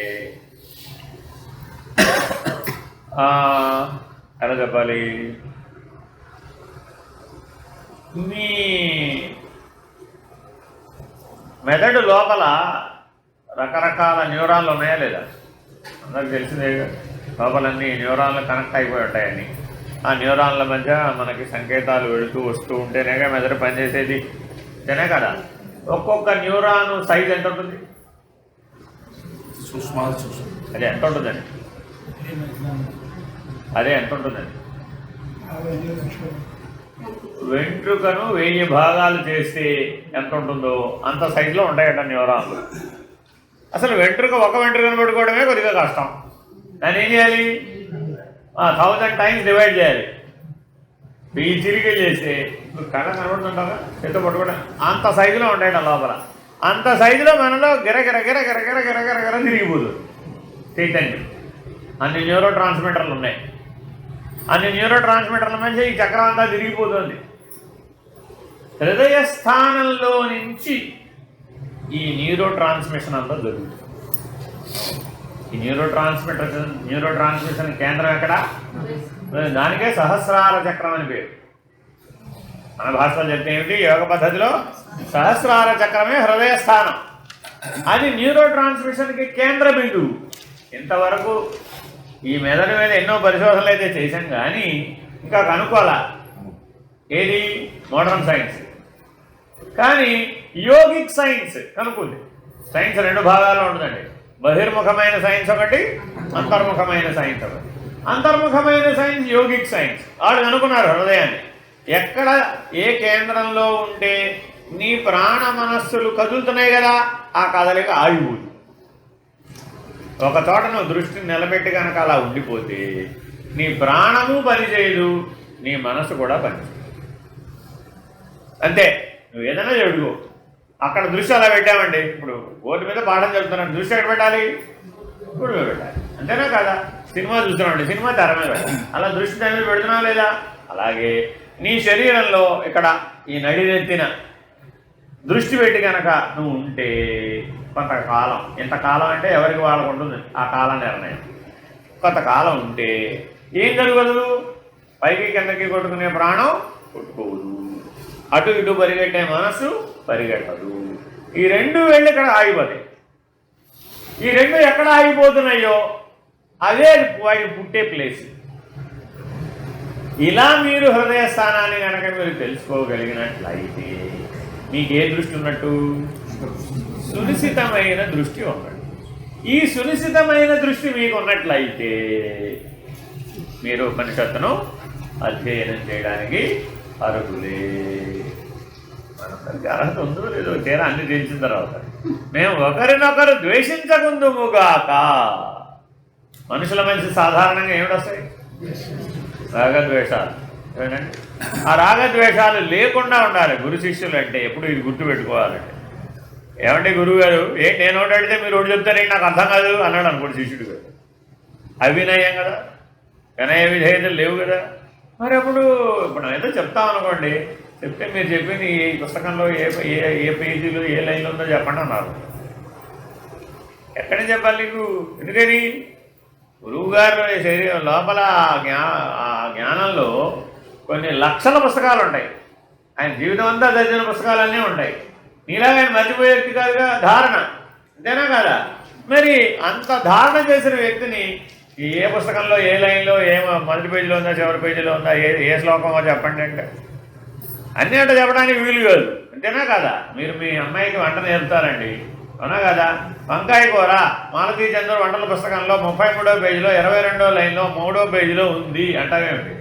Speaker 1: ఎలా చెప్పాలి? మీ మెదడు లోపల రకరకాల న్యూరాన్లు ఉన్నాయా లేదా? అందరికి తెలిసిందే. లోపలన్నీ న్యూరాన్లు కనెక్ట్ అయిపోయి ఉంటాయని. ఆ న్యూరాన్ల మధ్య మనకి సంకేతాలు వెళుతూ వస్తూ ఉంటేనేగా మెదడు పనిచేసేది, అంతేనే కదా? ఒక్కొక్క న్యూరాన్ సైజ్ ఎంత ఉంటుంది? అదే ఎంత ఉంటుందండి? అదే ఎంత ఉంటుందండి? వెంట్రుకను 1000 భాగాలు చేస్తే ఎంత ఉంటుందో అంత సైజులో ఉంటాయట న్యూరాన్లు. అసలు ఒక వెంట్రుకను పెట్టుకోవడమే కొద్దిగా కష్టం. దాన్ని ఏం చేయాలి? 1000 టైమ్స్ డివైడ్ చేయాలి. 1000 చిరికలు చేస్తే కళ్ళ కనబడుతుంటారా? చేతో పట్టుకోవడం అంత సైజులో ఉంటాయట లోపల. అంత సైజులో మనలో గిరగిర గిరగిర గిరగిర గిరగిర తిరిగిపోదు చైతన్యం. అన్ని న్యూరో ట్రాన్స్మిటర్లు ఉన్నాయి. అన్ని న్యూరో ట్రాన్స్మిటర్ల మధ్య ఈ చక్రం అంతా తిరిగిపోతుంది. హృదయ స్థానంలో నుంచి ఈ న్యూరో ట్రాన్స్మిషన్ అంతా జరుగుతుంది. ఈ న్యూరో ట్రాన్స్మిషన్ కేంద్రం ఎక్కడ? దానికే సహస్రార చక్రం అని పేరు. మన భాషలో చెప్తే ఏమిటి? యోగ పద్ధతిలో సహస్రార చక్రమే హృదయ స్థానం. అది న్యూరో ట్రాన్స్మిషన్కి కేంద్ర బిందువు. ఇంతవరకు ఈ మెదడు మీద ఎన్నో పరిశోధనలు అయితే చేశాం కానీ ఇంకా కనుక్కోవాలా ఏది మోడర్న్ సైన్స్. కానీ యోగిక్ సైన్స్ కనుక్కుంది. సైన్స్ రెండు భాగాల్లో ఉంటుందండి, బహిర్ముఖమైన సైన్స్ ఒకటి, అంతర్ముఖమైన సైన్స్ ఒకటి. అంతర్ముఖమైన సైన్స్ యోగిక్ సైన్స్. వాళ్ళు కనుక్కున్నారు హృదయాన్ని ఎక్కడ ఏ కేంద్రంలో ఉంటే నీ ప్రాణ మనస్సులు కదులుతున్నాయి కదా, ఆ కదలిక ఆగిపోదు. ఒక చోట నువ్వు దృష్టిని నిలబెట్టి కనుక అలా ఉండిపోతే నీ ప్రాణము పనిచేయదు, నీ మనసు కూడా పనిచేయదు. అంతే. నువ్వు ఏదైనా చెడుకో, అక్కడ దృష్టి అలా పెట్టామండి. ఇప్పుడు బోర్డు మీద పాఠం చెప్తున్నాను, దృష్టి ఎక్కడ పెట్టాలి? ఇప్పుడు మీద పెట్టాలి. అంతేనా కదా? సినిమా చూస్తున్నామండి, సినిమా తెర మీద పెట్టాలి. అలా దృష్టి దాని మీద పెడుతున్నావు లేదా? అలాగే నీ శరీరంలో ఇక్కడ ఈ నడినెత్తిన దృష్టి పెట్టి కనుక నువ్వు ఉంటే కొంతకాలం, ఎంతకాలం అంటే ఎవరికి వాళ్ళకు ఉంటుంది ఆ కాల నిర్ణయం. కొంతకాలం ఉంటే ఏం జరగదు? పైకి కిందకి కొట్టుకునే ప్రాణం కొట్టుకోదు, అటు ఇటు పరిగెట్టే మనసు పరిగెట్టదు. ఈ రెండు వెళ్ళి ఇక్కడ ఆగిపోతాయి. ఈ రెండు ఎక్కడ ఆగిపోతున్నాయో అదే వాటి పుట్టే ప్లేస్. ఇలా మీరు హృదయ స్థానాన్ని కనుక మీరు తెలుసుకోగలిగినట్లయితే మీకు ఏ దృష్టి ఉన్నట్టు? సునిశితమైన దృష్టి ఉన్నట్టు. ఈ సునిశితమైన దృష్టి మీకు ఉన్నట్లయితే మీరు ఉపనిషత్తును అధ్యయనం చేయడానికి అర్హులే. మనందరికీ అర్హత ఉందో లేదో తీరా అన్ని తెలిసిన తర్వాత మేము ఒకరినొకరు ద్వేషించకుందుముగాక. మనుషుల మనిషి సాధారణంగా ఏమిటొస్తాయి? రాగద్వేషాలు. ఏమండి? ఆ రాగద్వేషాలు లేకుండా ఉండాలి గురు శిష్యులు అంటే. ఎప్పుడు ఇది గుర్తుపెట్టుకోవాలంటే, ఏమంటే గురువు గారు నేను ఒకటి అడిగితే మీరు ఒకటి చెప్తారేంటి నాకు అర్థం కాదు అన్నాడు అనుకోండి శిష్యుడు గారు. అవినయం కదా, వినయ విధేయతలు లేవు కదా. మరి అప్పుడు ఏదో చెప్తామనుకోండి, చెప్తే మీరు చెప్పింది ఈ పుస్తకంలో ఏ పేజీలో ఏ లైన్లో ఉందో చెప్పండి అన్నారు. ఎక్కడే చెప్పాలి నీకు? ఎందుకని గురువుగారు శరీరం లోపల జ్ఞానంలో కొన్ని లక్షల పుస్తకాలు ఉంటాయి. ఆయన జీవితం అంతా చదివిన పుస్తకాలన్నీ ఉంటాయి. నీలాగా ఆయన మర్చిపోయే వ్యక్తి కాదుగా. ధారణ అంతేనా కాదా? మరి అంత ధారణ చేసిన వ్యక్తిని ఏ పుస్తకంలో ఏ లైన్లో ఏ మొదటి పేజీలో ఉందా చివరి పేజీలో ఉందా ఏ శ్లోకమో చెప్పండి అంటే అన్నీ అంటే చెప్పడానికి వీలు కాదు. అంతేనా కదా? మీరు మీ అమ్మాయికి వంట నేర్పుతారండి, అవునా కదా? వంకాయ కూర మాలతీ చంద్రుడు వంటల పుస్తకంలో 33వ పేజీలో 22వ లైన్లో 3వ పేజీలో ఉంది అంటావేమిటి?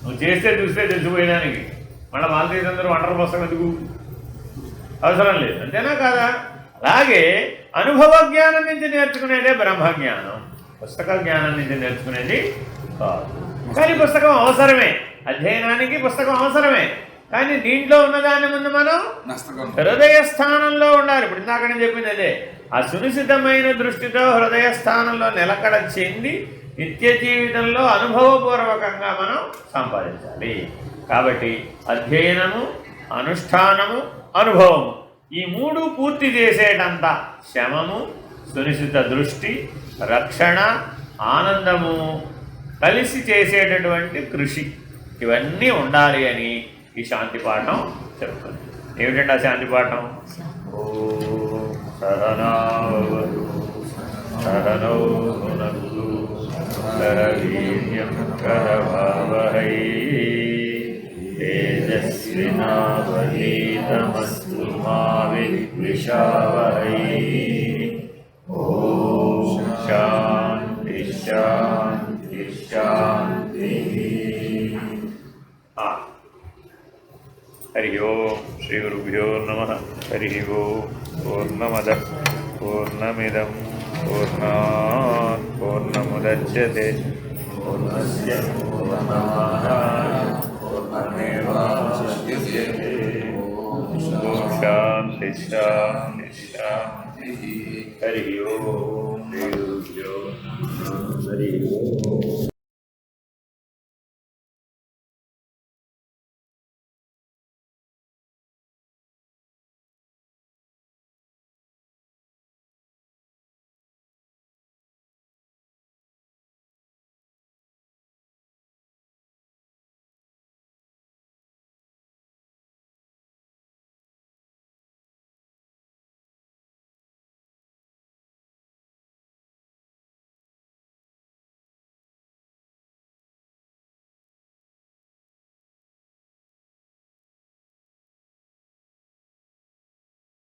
Speaker 1: నువ్వు చేస్తే చూస్తే తెలిసిపోయేదానికి మళ్ళీ మాలతీ చంద్రుడు వంటల పుస్తకం ఎందుకు? అవసరం లేదు. అంతేనా కాదా? అలాగే అనుభవ జ్ఞానం నుంచి నేర్చుకునేదే బ్రహ్మజ్ఞానం, పుస్తక జ్ఞానం నుంచి నేర్చుకునేది కాదు. కానీ పుస్తకం అవసరమే, అధ్యయనానికి పుస్తకం అవసరమే. కానీ దీంట్లో ఉన్నదాని ముందు మనం హృదయ స్థానంలో ఉండాలి. ఇప్పుడు ఇందాక నేను చెప్పింది అదే. ఆ సునిశితమైన దృష్టితో హృదయ స్థానంలో నిలకడ చెంది నిత్య జీవితంలో అనుభవపూర్వకంగా మనం సంపాదించాలి. కాబట్టి అధ్యయనము, అనుష్ఠానము, అనుభవము ఈ మూడు పూర్తి చేసేటంత శమము, సునిశిత దృష్టి, రక్షణ, ఆనందము కలిసి చేసేటటువంటి కృషి ఇవన్నీ ఉండాలి అని ఈ శాంతి పాఠం చెప్తుంది. ఏమిటంటే ఆ శాంతి పాఠం? ఓం సహనావతు సహనౌ భునక్తు సహ వీర్యం కరవావహై తేజస్వినావధీతమస్తు మా విద్విషావహై. ఓం శాంతి శాంతి శాంతి. హరి ఓం శ్రీ గురుభ్యో నమః. హరి ఓం. పూర్ణమదః పూర్ణమిదం పూర్ణాత్ పూర్ణముదచ్యతే పూర్ణస్య పూర్ణమాదాయ పూర్ణమేవావశిష్యతే. ఓం శాంతి శాంతి శాంతి. హరి ఓం శ్రీ గురుభ్యో నమః. హరి ఓం.